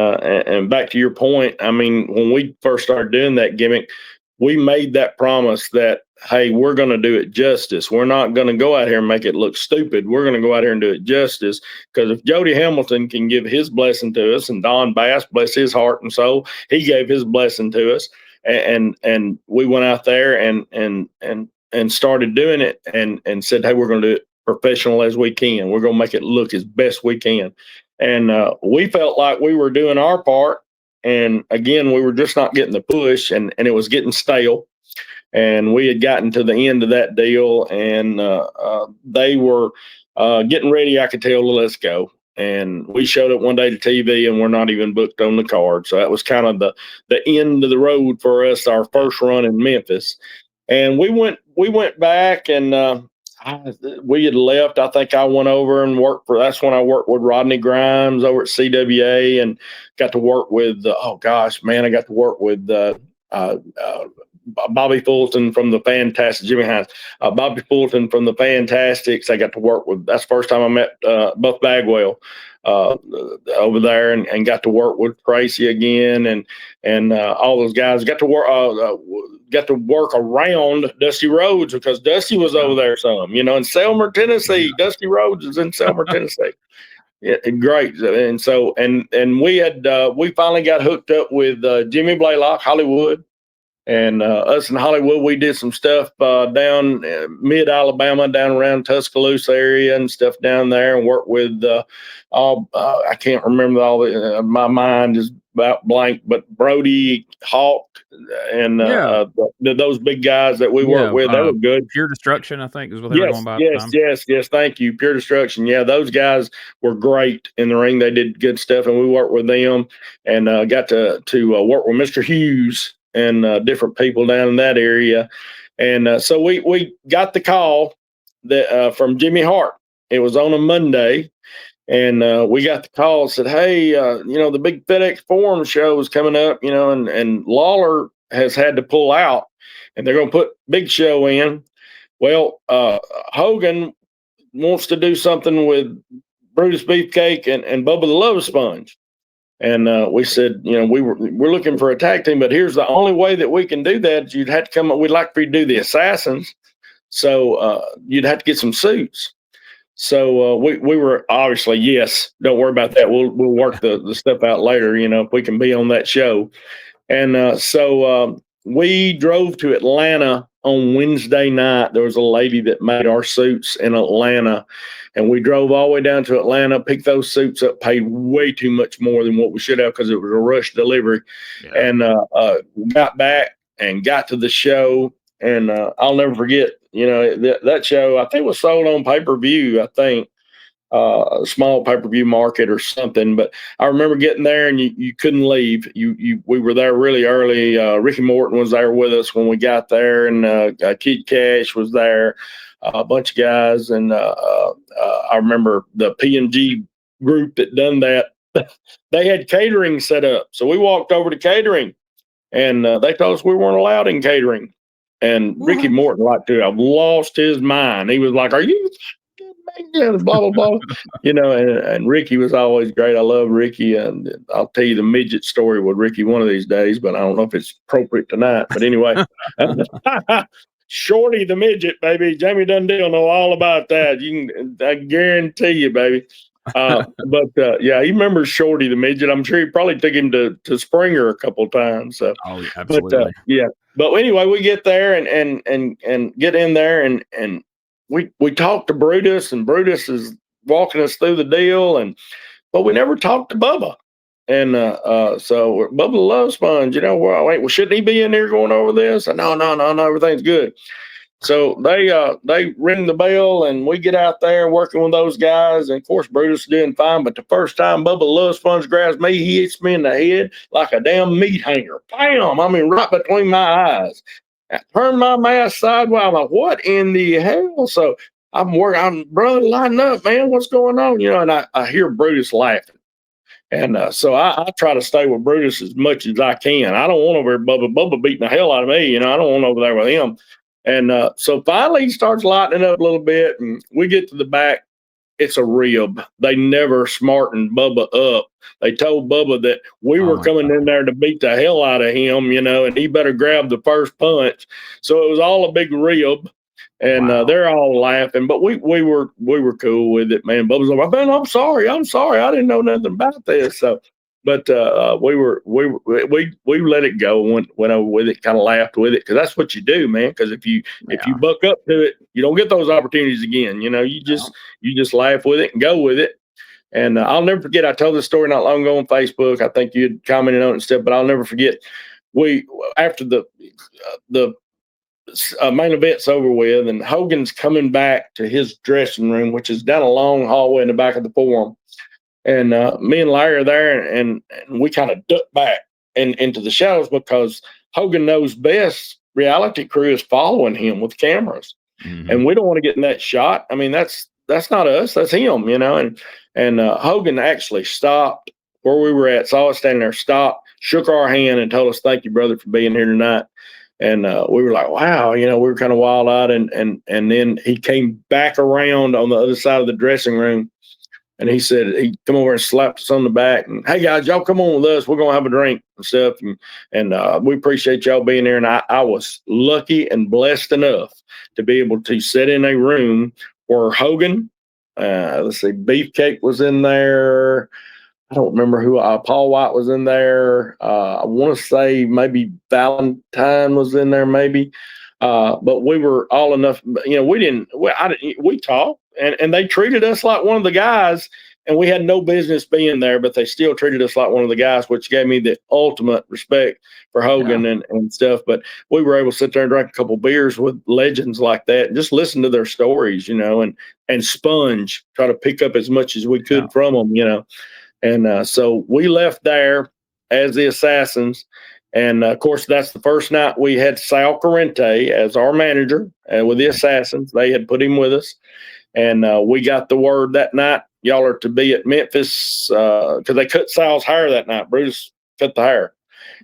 S2: back to your point, I mean, when we first started doing that gimmick, we made that promise that, hey, we're going to do it justice. We're not going to go out here and make it look stupid. We're going to go out here and do it justice, because if Jody Hamilton can give his blessing to us, and Don Bass, bless his heart and soul, he gave his blessing to us, and we went out there and started doing it and said, hey, we're going to do it professional as we can. We're going to make it look as best we can. And we felt like we were doing our part. And again, we were just not getting the push, and it was getting stale. And we had gotten to the end of that deal, and they were getting ready, I could tell, to let's go. And we showed up one day to TV, and we're not even booked on the card. So that was kind of the end of the road for us, our first run in Memphis. And we went back, and we had left. I think I went over and that's when I worked with Rodney Grimes over at CWA, and got to work with, I got to work with Bobby Fulton from the Fantastic, Jimmy Hines, Bobby Fulton from the Fantastics. I got to work with, that's the first time I met Buff Bagwell over there, and got to work with Tracy again, and all those guys. Got to work around Dusty Rhodes, because Dusty was over there some, in Selmer, Tennessee. Dusty Rhodes is in Selmer, Tennessee. Yeah, great. And so, and we finally got hooked up with Jimmy Blaylock, Hollywood. And us in Hollywood, we did some stuff down mid-Alabama, down around Tuscaloosa area and stuff down there, and worked with I can't remember all the my mind is about blank, but Brody, Hawk, and those big guys that we worked with, they were good.
S1: Pure Destruction, I think, is what they were going by.
S2: Yes. Thank you, Pure Destruction. Yeah, those guys were great in the ring. They did good stuff, and we worked with them, and got to work with Mr. Hughes and different people down in that area. And so we got the call that from Jimmy Hart. It was on a Monday, and we got the call and said, hey, the big FedEx Forum show is coming up, and Lawler has had to pull out, and they're going to put Big Show in. Well, Hogan wants to do something with Brutus Beefcake and Bubba the Love Sponge. And we said, we're looking for a tag team, but here's the only way that we can do that. You'd have to come up. We'd like for you to do the Assassins. So you'd have to get some suits. So we were obviously, yes, don't worry about that. We'll work the stuff out later, if we can be on that show. And so we drove to Atlanta on Wednesday night. There was a lady that made our suits in Atlanta. and we drove all the way down to Atlanta, picked those suits up, paid way too much more than what we should have because it was a rush delivery, and got back and got to the show. And I'll never forget, that show, I think was sold on pay-per-view, I think, a small pay-per-view market or something. But I remember getting there and you couldn't leave. We were there really early. Ricky Morton was there with us when we got there, and Kid Cash was there, a bunch of guys. And I remember the P&G group that done that, they had catering set up. So we walked over to catering, and they told us we weren't allowed in catering. And Ricky Morton, like, to have lost his mind. He was like, "Are you blah, blah, blah." And Ricky was always great. I love Ricky. And I'll tell you the midget story with Ricky one of these days, but I don't know if it's appropriate tonight. But anyway, Shorty the midget, baby. Jamie Dundee know all about that. I guarantee you, baby. Yeah, he remembers Shorty the midget. I'm sure he probably took him to Springer a couple of times. So.
S1: Oh, absolutely.
S2: But anyway, we get there and get in there, and we talked to Brutus, and Brutus is walking us through the deal, but we never talked to Bubba. And so Bubba the Love Sponge, well, shouldn't he be in here going over this? And no, everything's good. So they ring the bell, and we get out there working with those guys. And of course, Brutus is doing fine. But the first time Bubba the Love Sponge grabs me, he hits me in the head like a damn meat hanger. Bam! I mean, right between my eyes. I turned my mask sideways. I'm like, what in the hell? So I'm brother, line up, man. What's going on? And I hear Brutus laughing. And so I try to stay with Brutus as much as I can. I don't want over there, Bubba beating the hell out of me. I don't want over there with him. And so finally he starts lightening up a little bit, and we get to the back. It's a rib. They never smartened Bubba up. They told Bubba that we were coming in there to beat the hell out of him, and he better grab the first punch. So it was all a big rib, and they're all laughing. But we were cool with it, man. Bubba's like, "Man, I'm sorry. I didn't know nothing about this." So. But we let it go, went over with it, kind of laughed with it, because that's what you do, man. Because if you buck up to it, you don't get those opportunities again. You just laugh with it and go with it. And I'll never forget. I told this story not long ago on Facebook. I think you had commented on it and stuff, but I'll never forget. After the main event's over with, and Hogan's coming back to his dressing room, which is down a long hallway in the back of the Forum. And me and Larry are there, and we kind of duck back into the shadows because Hogan knows best. Reality crew is following him with cameras, and we don't want to get in that shot. I mean, that's not us. That's him, And Hogan actually stopped where we were at, saw us standing there, stopped, shook our hand, and told us, "Thank you, brother, for being here tonight." And we were like, "Wow," we were kind of wild-eyed. And then he came back around on the other side of the dressing room. And he said, he'd come over and slapped us on the back. And, "Hey, guys, y'all come on with us. We're going to have a drink and stuff. And we appreciate y'all being here." And I was lucky and blessed enough to be able to sit in a room where Hogan, Beefcake was in there. I don't remember who, Paul White was in there. I want to say maybe Valentine was in there, maybe. But we were all enough, we talked. And they treated us like one of the guys, and we had no business being there, but they still treated us like one of the guys, which gave me the ultimate respect for Hogan and stuff. But we were able to sit there and drink a couple beers with legends like that and just listen to their stories, and sponge, try to pick up as much as we could from them, And so we left there as the Assassins. And, of course, that's the first night we had Sal Corrente as our manager with the Assassins. They had put him with us. And we got the word that night, y'all are to be at Memphis, because they cut Sal's hair that night. Bruce cut the hair.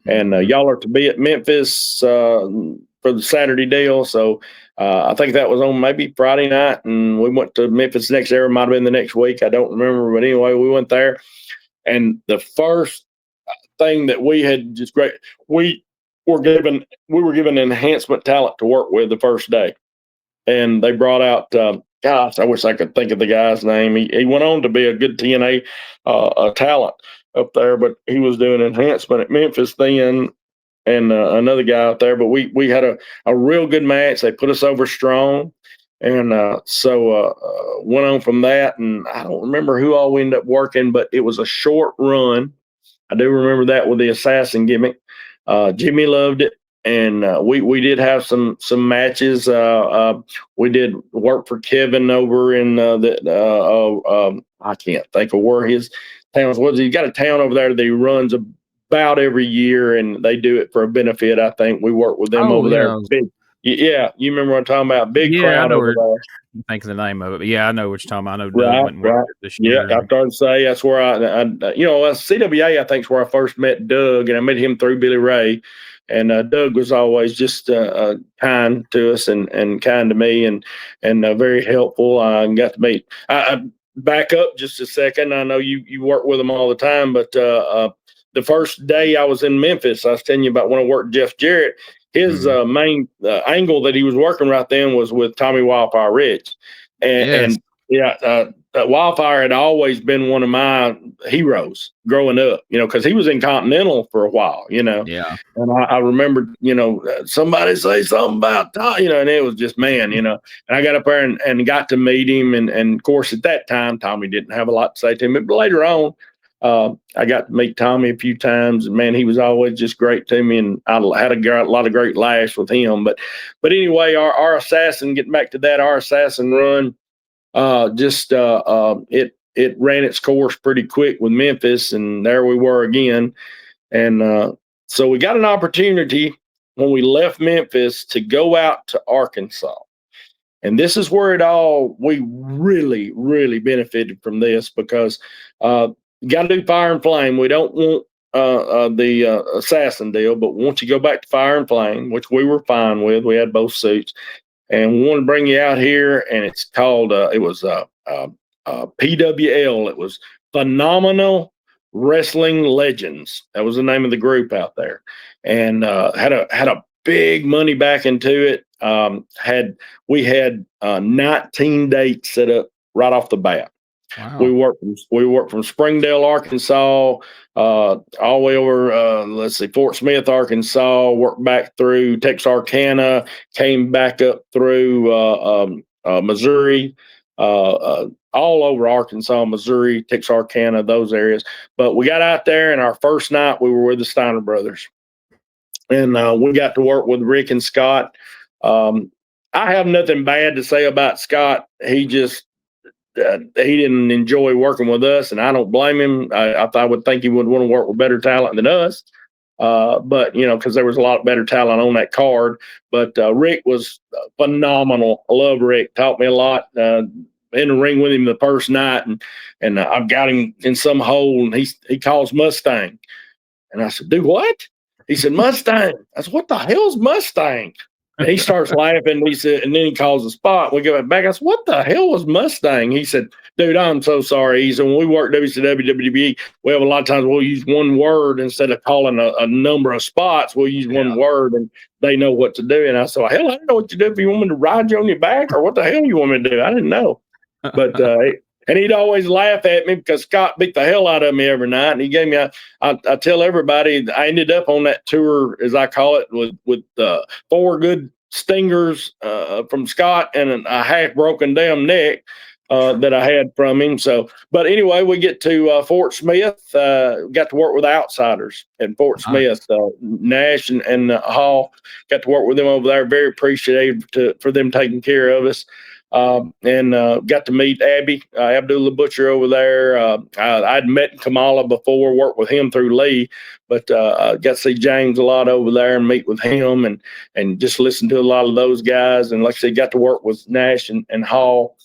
S2: And y'all are to be at Memphis for the Saturday deal. So I think that was on maybe Friday night. And we went to Memphis next year. It might have been the next week. I don't remember. But anyway, we went there. And the first thing that we had just great, we were given enhancement talent to work with the first day. And they brought out gosh, I wish I could think of the guy's name. He went on to be a good TNA talent up there, but he was doing enhancement at Memphis then, and another guy out there. But we had a real good match. They put us over strong, And so went on from that, and I don't remember who all we ended up working, but it was a short run. I do remember that with the assassin gimmick. Jimmy loved it, and we did have some matches. We did work for Kevin over in I can't think of where his town was. He's got a town over there that he runs about every year, and they do it for a benefit. I think we work with them over there. Yeah, you remember what I'm talking about? Big crowd over there.
S1: I think of the name of it, but yeah, I know what you're talking about. I know
S2: Doug
S1: went and worked this year.
S2: Yeah, I started to say that's where CWA, I think, is where I first met Doug, and I met him through Billy Ray. And Doug was always just kind to us and kind to me and very helpful. I got to meet. I back up just a second. I know you work with him all the time, but the first day I was in Memphis, I was telling you about when I worked Jeff Jarrett. His main angle that he was working right then was with Tommy Wildfire Rich. And Wildfire had always been one of my heroes growing up, because he was in Continental for a while,
S1: Yeah.
S2: And I remember, somebody say something about Tommy, and it was just, man, and I got up there and got to meet him. And of course, at that time, Tommy didn't have a lot to say to me, but later on, I got to meet Tommy a few times, and man, he was always just great to me, and I had a lot of great laughs with him. But anyway, our assassin, getting back to that, our assassin run, it ran its course pretty quick with Memphis, and there we were again. And so we got an opportunity when we left Memphis to go out to Arkansas. And this is where we really, really benefited from this, because got to do Fire and Flame. We don't want the assassin deal, but once you go back to Fire and Flame, which we were fine with, we had both suits, and we want to bring you out here. And it's called it was PWL. It was Phenomenal Wrestling Legends. That was the name of the group out there, and had a big money back into it. We had 19 dates set up right off the bat.
S1: Wow.
S2: We worked from Springdale, Arkansas, all the way over, Fort Smith, Arkansas, worked back through Texarkana, came back up through Missouri, all over Arkansas, Missouri, Texarkana, those areas. But we got out there, and our first night we were with the Steiner Brothers. And we got to work with Rick and Scott. I have nothing bad to say about Scott. He just he didn't enjoy working with us, and I don't blame him. I would think he would want to work with better talent than us, but because there was a lot of better talent on that card. But Rick was phenomenal. I love Rick. Taught me a lot. In the ring with him the first night, and I've got him in some hole, and he calls Mustang, and I said, "Do what?" He said, "Mustang." I said, "What the hell's Mustang?" And he starts laughing. He said, and then he calls the spot. We go back. I said, "What the hell was Mustang?" He said, "Dude, I'm so sorry." He said, "When we work WCW, WWE, we have a lot of times we'll use one word instead of calling a number of spots. We'll use one word, and they know what to do." And I said, "Hell, I don't know what to do. If you want me to ride you on your back, or what the hell you want me to do?" I didn't know. But and he'd always laugh at me because Scott beat the hell out of me every night. And he gave me I tell everybody, I ended up on that tour, as I call it, with 4 good stingers from Scott and a half broken damn neck that I had from him. So, but anyway, we get to Fort Smith. Got to work with Outsiders at Fort Smith. Nash and Hall, got to work with them over there. Very appreciative for them taking care of us. And got to meet Abdullah the Butcher over there. I'd met Kamala before, worked with him through Lee, but got to see James a lot over there and meet with him and just listen to a lot of those guys. And like I said, got to work with Nash and Hall.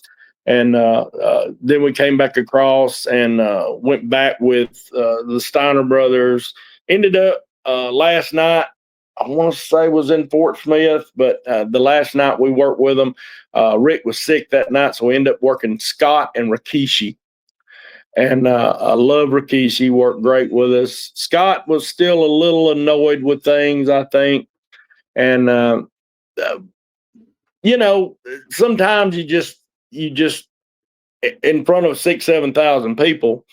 S2: And then we came back across and went back with the Steiner Brothers. Ended up last night, I want to say was in Fort Smith, but the last night we worked with them, Rick was sick that night, so we ended up working Scott and Rikishi. And I love Rikishi, worked great with us. Scott was still a little annoyed with things, I think. And, sometimes you just in front of 6,000-7,000 people,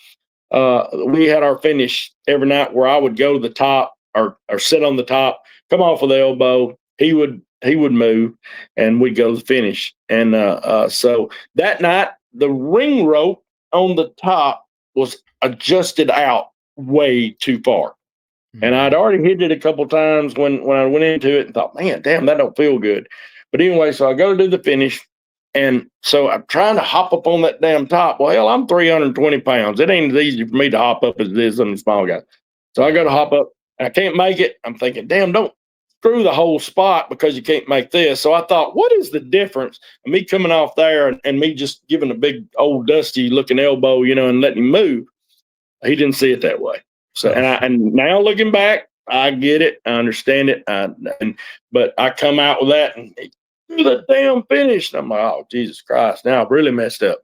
S2: we had our finish every night where I would go to the top or sit on the top, come off with the elbow. He would he would move, and we'd go to the finish. And so that night, the ring rope on the top was adjusted out way too far. And I'd already hit it a couple times when I went into it and thought, man, damn, that don't feel good. But anyway, so I go to do the finish. And so I'm trying to hop up on that damn top. Well, hell, I'm 320 pounds. It ain't as easy for me to hop up as it is on the small guy. So I go to hop up, and I can't make it. I'm thinking, damn, don't screw the whole spot because you can't make this. So I thought, what is the difference of me coming off there and me just giving a big old dusty looking elbow, and letting him move? He didn't see it that way. So, and now looking back, I get it. I understand it. But I come out with that and do the damn finish. And I'm like, oh, Jesus Christ. Now I've really messed up.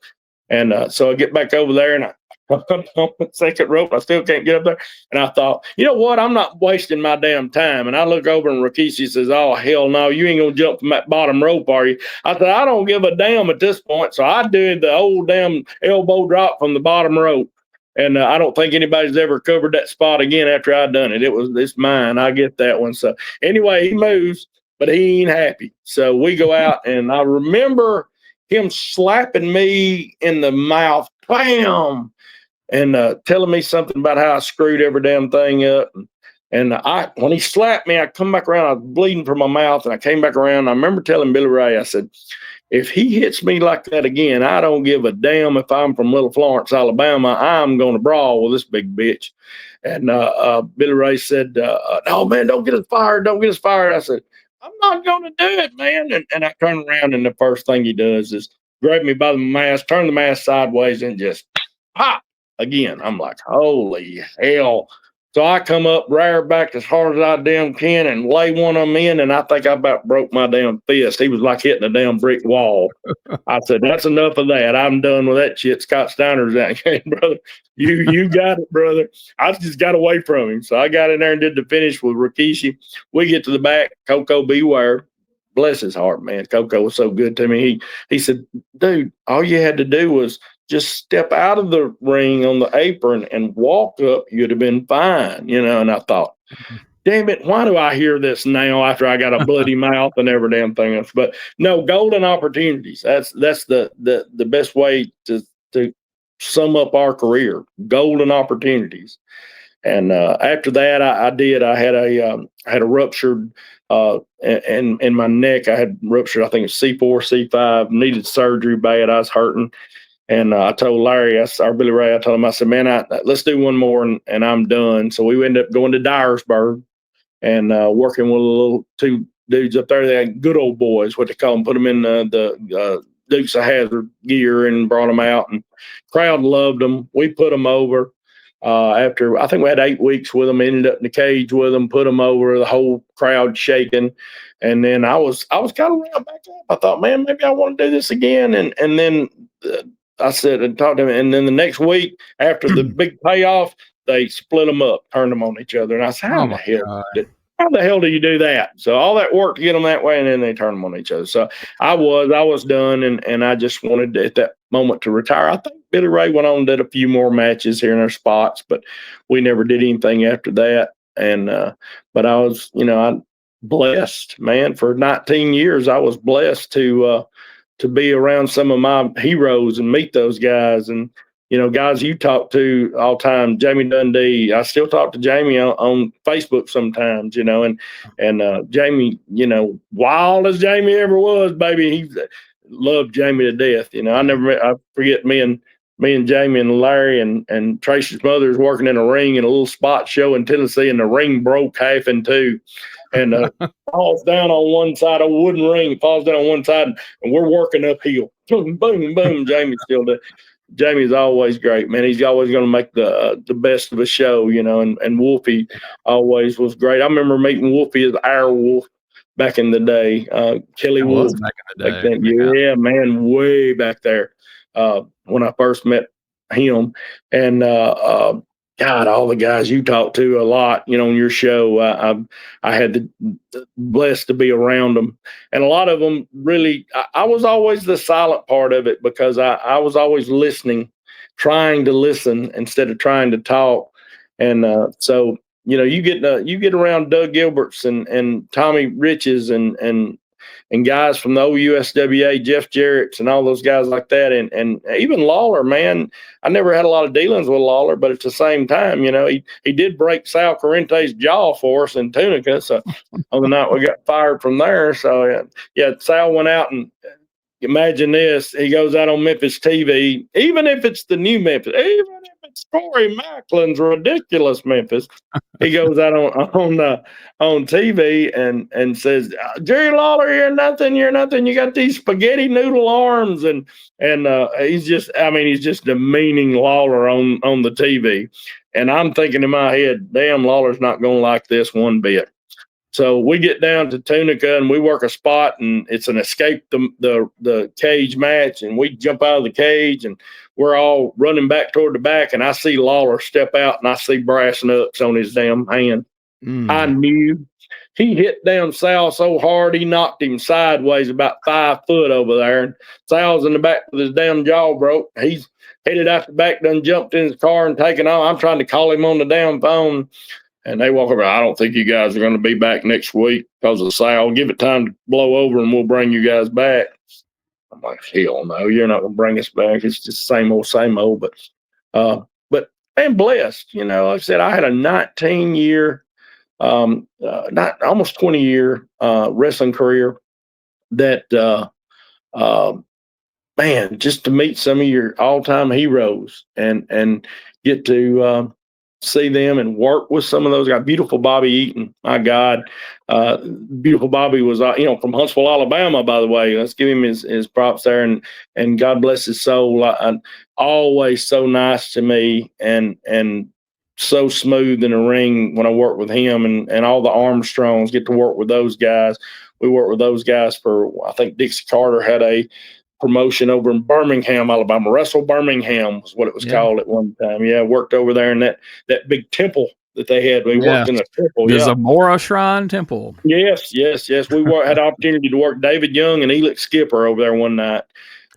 S2: And so I get back over there and I come on the second rope. I still can't get up there. And I thought, you know what? I'm not wasting my damn time. And I look over and Rikishi says, oh, hell no, you ain't going to jump from that bottom rope, are you? I said, I don't give a damn at this point. So I did the old damn elbow drop from the bottom rope. And I don't think anybody's ever covered that spot again after I'd done it. It's mine. I get that one. So anyway, he moves, but he ain't happy. So we go out, and I remember him slapping me in the mouth, bam, and telling me something about how I screwed every damn thing up. And when he slapped me, I come back around. I was bleeding from my mouth, and I came back around. I remember telling Billy Ray, I said, if he hits me like that again, I don't give a damn if I'm from Little Florence, Alabama. I'm going to brawl with this big bitch. And Billy Ray said, no, man, don't get us fired. Don't get us fired. I said, I'm not going to do it, man. And I turn around, and the first thing he does is grab me by the mask, turn the mask sideways, and just pop again. I'm like, holy hell. So I come up, rear back as hard as I damn can, and lay one of them in, and I think I about broke my damn fist. He was like hitting a damn brick wall. I said, that's enough of that. I'm done with that shit. Scott Steiner's out here, brother. You got it, brother. I just got away from him. So I got in there and did the finish with Rikishi. We get to the back, Koko B, Ware. Bless his heart, man. Koko was so good to me. He said, dude, all you had to do was just step out of the ring on the apron and walk up, you'd have been fine, And I thought, damn it, why do I hear this now after I got a bloody mouth and every damn thing else? But no, golden opportunities. That's the best way to sum up our career. Golden opportunities. And after that, I had a ruptured in my neck. I had ruptured, I think it's C4, C5, needed surgery bad. I was hurting. And I told Larry, our Billy Ray, I told him, I said, man, let's do one more and I'm done. So we ended up going to Dyersburg and working with a little two dudes up there. They had good old boys, what they call them, put them in the Dukes of Hazzard gear and brought them out. And crowd loved them. We put them over. After, I think we had 8 weeks with them, ended up in the cage with them, put them over, the whole crowd shaking. And then I was kind of round back up. I thought, man, maybe I want to do this again. And then I said and talked to him, and then the next week after the big payoff, they split them up, turned them on each other. And I said, how the hell do you do that? So all that work to get them that way, and then they turn them on each other. So I was done, and I just wanted to, at that moment to retire. I think Billy Ray went on and did a few more matches here in our spots, but we never did anything after that. And but I was, I'm blessed, man. For 19 years, I was blessed to be around some of my heroes and meet those guys. And, guys you talk to all the time, Jamie Dundee. I still talk to Jamie on Facebook sometimes, and Jamie, wild as Jamie ever was, baby, he loved Jamie to death. I forget me and Jamie and Larry and Tracy Smothers working in a ring in a little spot show in Tennessee, and the ring broke half in two. And falls down on one side, a wooden ring falls down on one side, and we're working uphill. Boom, boom, boom. Jamie's still there. Jamie's always great, man. He's always going to make the best of a show, and Wolfie always was great. I remember meeting Wolfie as our Wolf back in the day. Kelly Wolf.
S1: Back in the day.
S2: Yeah, man, way back there when I first met him. And God, all the guys you talk to a lot, on your show, I had the blessed to be around them. And a lot of them really, I was always the silent part of it because I was always listening, trying to listen instead of trying to talk. And so, you get around Doug Gilberts and Tommy Riches and and guys from the old USWA, Jeff Jarrett and all those guys like that. And even Lawler, man, I never had a lot of dealings with Lawler, but at the same time, he did break Sal Corrente's jaw for us in Tunica. So on the night we got fired from there. So yeah, Sal went out and imagine this. He goes out on Memphis TV, even if it's the new Memphis, even if it's Corey Macklin's ridiculous Memphis. He goes out on TV and says, Jerry Lawler, you're nothing. You got these spaghetti noodle arms, and he's just demeaning Lawler on the TV. And I'm thinking in my head, damn, Lawler's not going to like this one bit. So we get down to Tunica and we work a spot, and it's an escape the cage match, and we jump out of the cage and we're all running back toward the back, and I see Lawler step out and I see brass knucks on his damn hand. I knew he hit down Sal so hard he knocked him sideways about 5 foot over there, and Sal's in the back with his damn jaw broke. He's headed out the back, done jumped in his car and taken off. I'm trying to call him on the damn phone. And they walk over, I don't think you guys are going to be back next week because of Sal. Give it time to blow over and we'll bring you guys back. I'm like, hell no, you're not going to bring us back. It's just same old. But I'm blessed. Like I said, I had a 19-year, not almost 20-year wrestling career that, man, just to meet some of your all-time heroes and get to see them and work with some of those guys. Beautiful Bobby Eaton, my God. Beautiful Bobby was, from Huntsville, Alabama, by the way. Let's give him his props there. And God bless his soul. Always so nice to me and so smooth in the ring when I work with him and all the Armstrongs, get to work with those guys. We worked with those guys for, I think Dixie Carter had a promotion over in Birmingham, Alabama. Wrestle Birmingham was what it was called at one time. Yeah, worked over there in that big temple that they had. We worked in the temple.
S1: The Zamora Shrine Temple.
S2: Yes. We had an opportunity to work David Young and Elix Skipper over there one night,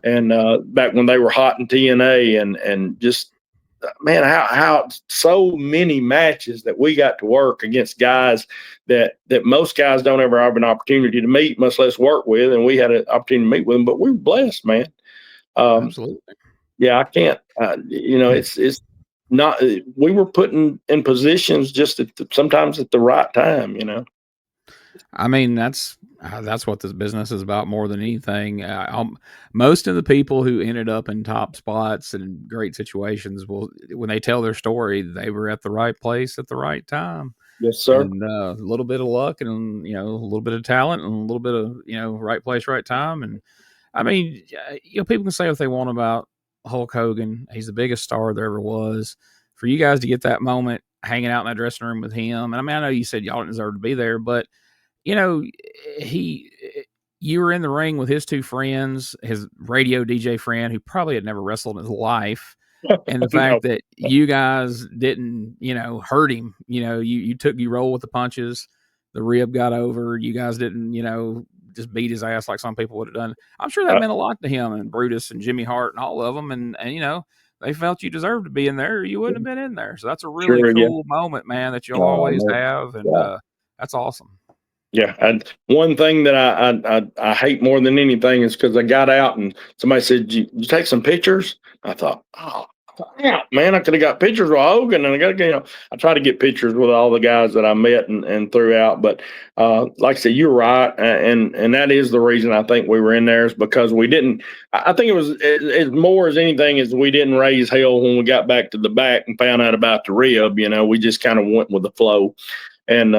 S2: and back when they were hot in TNA, and just man, how so many matches that we got to work against guys that most guys don't ever have an opportunity to meet, much less work with, and we had an opportunity to meet with them. But we were blessed, man.
S1: Absolutely.
S2: Yeah, I can't. It's not. We were put in positions just sometimes at the right time.
S1: I mean, that's what this business is about more than anything. Most of the people who ended up in top spots and great situations when they tell their story, they were at the right place at the right time.
S2: Yes, sir.
S1: And a little bit of luck and, a little bit of talent and a little bit of, right place, right time. And I mean, people can say what they want about Hulk Hogan. He's the biggest star there ever was. For you guys to get that moment hanging out in that dressing room with him. And I mean, I know you said y'all didn't deserve to be there, but you were in the ring with his two friends, his radio DJ friend who probably had never wrestled in his life. And the fact that you guys didn't, hurt him, you roll with the punches, the rib got over, you guys didn't, just beat his ass like some people would have done. I'm sure that meant a lot to him and Brutus and Jimmy Hart and all of them. And they felt you deserved to be in there or you wouldn't have been in there. So that's a really cool moment, man, that you'll always have. And that's awesome.
S2: Yeah, and one thing that I hate more than anything is because I got out and somebody said, "Did you take some pictures?" I thought, oh, yeah, man, I could have got pictures with Hogan, and I try to get pictures with all the guys that I met and threw out. But like I said, you're right, and that is the reason I think we were in there is because we didn't. I think it was as more as anything is we didn't raise hell when we got back to the back and found out about the rib. We just kind of went with the flow. And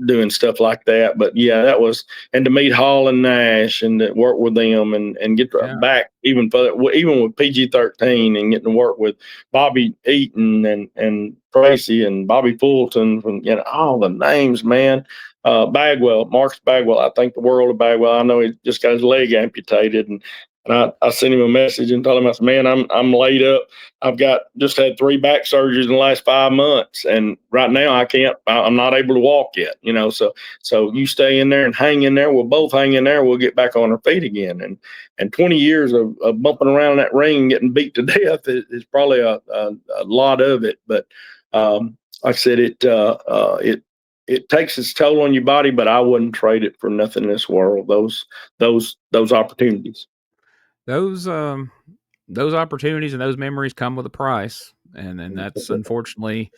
S2: doing stuff like that. But yeah, that was, and to meet Hall and Nash and to work with them and get back even with PG-13 and getting to work with Bobby Eaton and Tracy and Bobby Fulton from all the names, man. Bagwell, Marcus Bagwell, I think the world of Bagwell. I know he just got his leg amputated, and I sent him a message and told him, I said, man, I'm laid up. I've just had 3 back surgeries in the last 5 months. And right now I'm not able to walk yet, so you stay in there and hang in there. We'll both hang in there. We'll get back on our feet again. And 20 years of bumping around in that ring and getting beat to death is probably a lot of it. But like I said, it it takes its toll on your body, but I wouldn't trade it for nothing in this world. Those opportunities.
S1: Those opportunities and those memories come with a price, and that's unfortunately,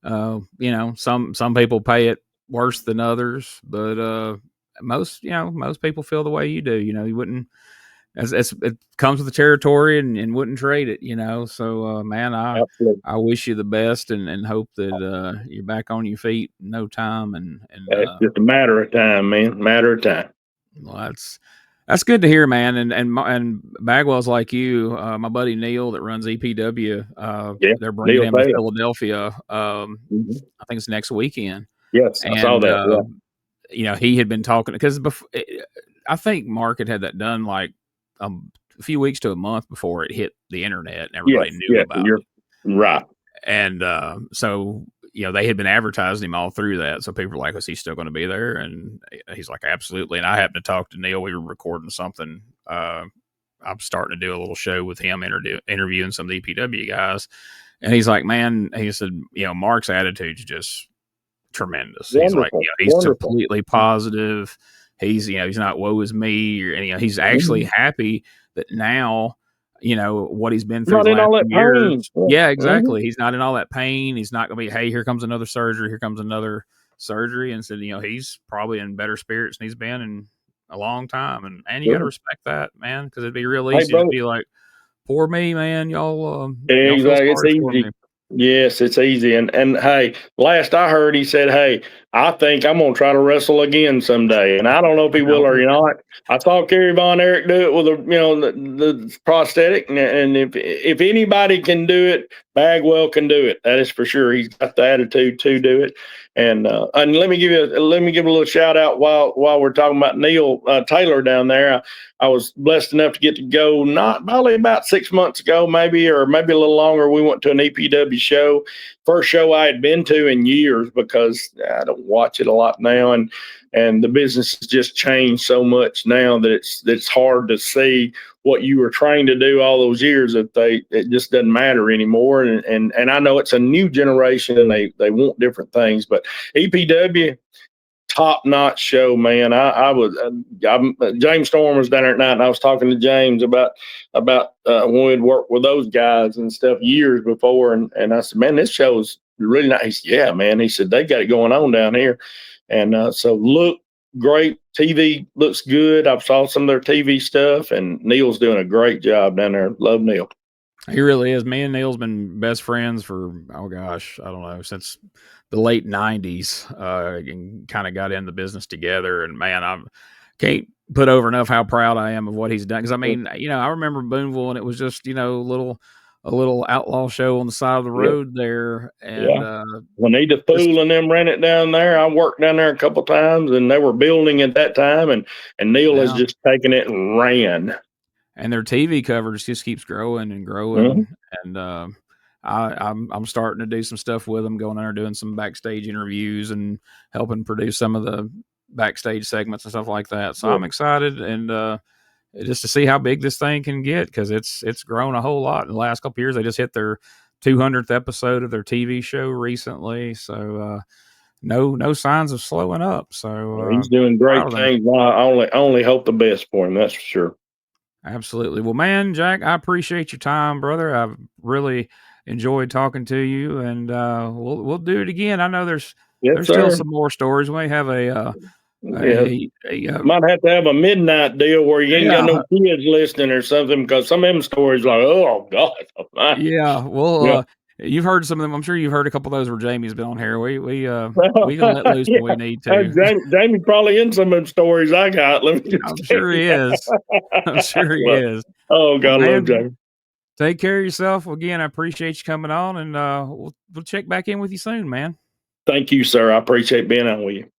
S1: some people pay it worse than others, but most people feel the way you do. You wouldn't, as it comes with the territory, and wouldn't trade it. So man,
S2: Absolutely.
S1: I wish you the best, and hope that you're back on your feet in no time, and
S2: It's just a matter of time, man. Matter of time.
S1: well, that's good to hear, man. And Bagwell's like you. My buddy Neil that runs EPW. They're bringing him to Philadelphia. I think it's next weekend.
S2: Yes, I saw that.
S1: He had been talking because I think Mark had that done like a few weeks to a month before it hit the internet, and everybody knew about it.
S2: Right.
S1: And so they had been advertising him all through that. So people were like, "Was he still going to be there?" And he's like, "Absolutely." And I happened to talk to Neil. We were recording something. I'm starting to do a little show with him, interviewing some of the EPW guys. And he's like, "Man," he said, "Mark's attitude's just tremendous."
S2: Wonderful.
S1: He's like, he's completely positive. He's, he's not woe is me, or he's actually happy that now, what he's been through the last years. Yeah, exactly. He's not in all that pain. He's not going to be, hey, here comes another surgery. Here comes another surgery. And said, he's probably in better spirits than he's been in a long time. And you got to respect that, man, because it'd be real easy to be like, poor me, man. Y'all,
S2: it's easy. Yes, it's easy. And hey, last I heard, he said, "Hey, I think I'm going to try to wrestle again someday." And I don't know if he will or not. I saw Kerry Von Erich do it with the prosthetic, and if anybody can do it, Bagwell can do it. That is for sure. He's got the attitude to do it. And let me give a little shout out while we're talking about Neil Taylor down there. I was blessed enough to get to go probably about 6 months ago, maybe a little longer. We went to an EPW show, first show I had been to in years, because I don't watch it a lot now, and the business has just changed so much now that it's hard to see what you were trained to do all those years, that it just doesn't matter anymore. And I know it's a new generation, and they want different things, but EPW, top-notch show, man. James Storm was down there at night, and I was talking to James about when we'd worked with those guys and stuff years before, and I said, "Man, this show's really nice." He said, "Yeah, man." He said, "They got it going on down here." And so look great. TV looks good. I've saw some of their TV stuff, and Neil's doing a great job down there. Love Neil.
S1: He really is. Me and Neil's been best friends for, oh gosh, I don't know, since the late 90s, and kind of got in the business together. And man, I can't put over enough how proud I am of what he's done. Cause I mean, I remember Boonville, and it was just, a little outlaw show on the side of the road there. And
S2: when the Fool and them ran it down there, I worked down there a couple times, and they were building at that time, and Neil has just taken it and ran.
S1: And their TV coverage just keeps growing and growing. And I'm starting to do some stuff with them, going in there doing some backstage interviews and helping produce some of the backstage segments and stuff like that. So I'm excited, and just to see how big this thing can get, because it's grown a whole lot in the last couple of years. They just hit their 200th episode of their TV show recently, so no signs of slowing up. So
S2: he's doing great things. I only hope the best for him. That's for sure.
S1: Absolutely. Well, man, Jack, I appreciate your time, brother. I've really enjoyed talking to you, and we'll do it again. I know there's still some more stories. We may have
S2: might have to have a midnight deal where you ain't got no kids listening or something, because some of them stories like, oh God.
S1: You've heard some of them. I'm sure you've heard a couple of those where Jamie's been on here. We can let loose when we need to.
S2: Jamie probably in some of them stories I got.
S1: I'm sure he is.
S2: Oh God, I love Jamie.
S1: Take care of yourself. Again, I appreciate you coming on, and we'll check back in with you soon, man.
S2: Thank you, sir. I appreciate being on with you.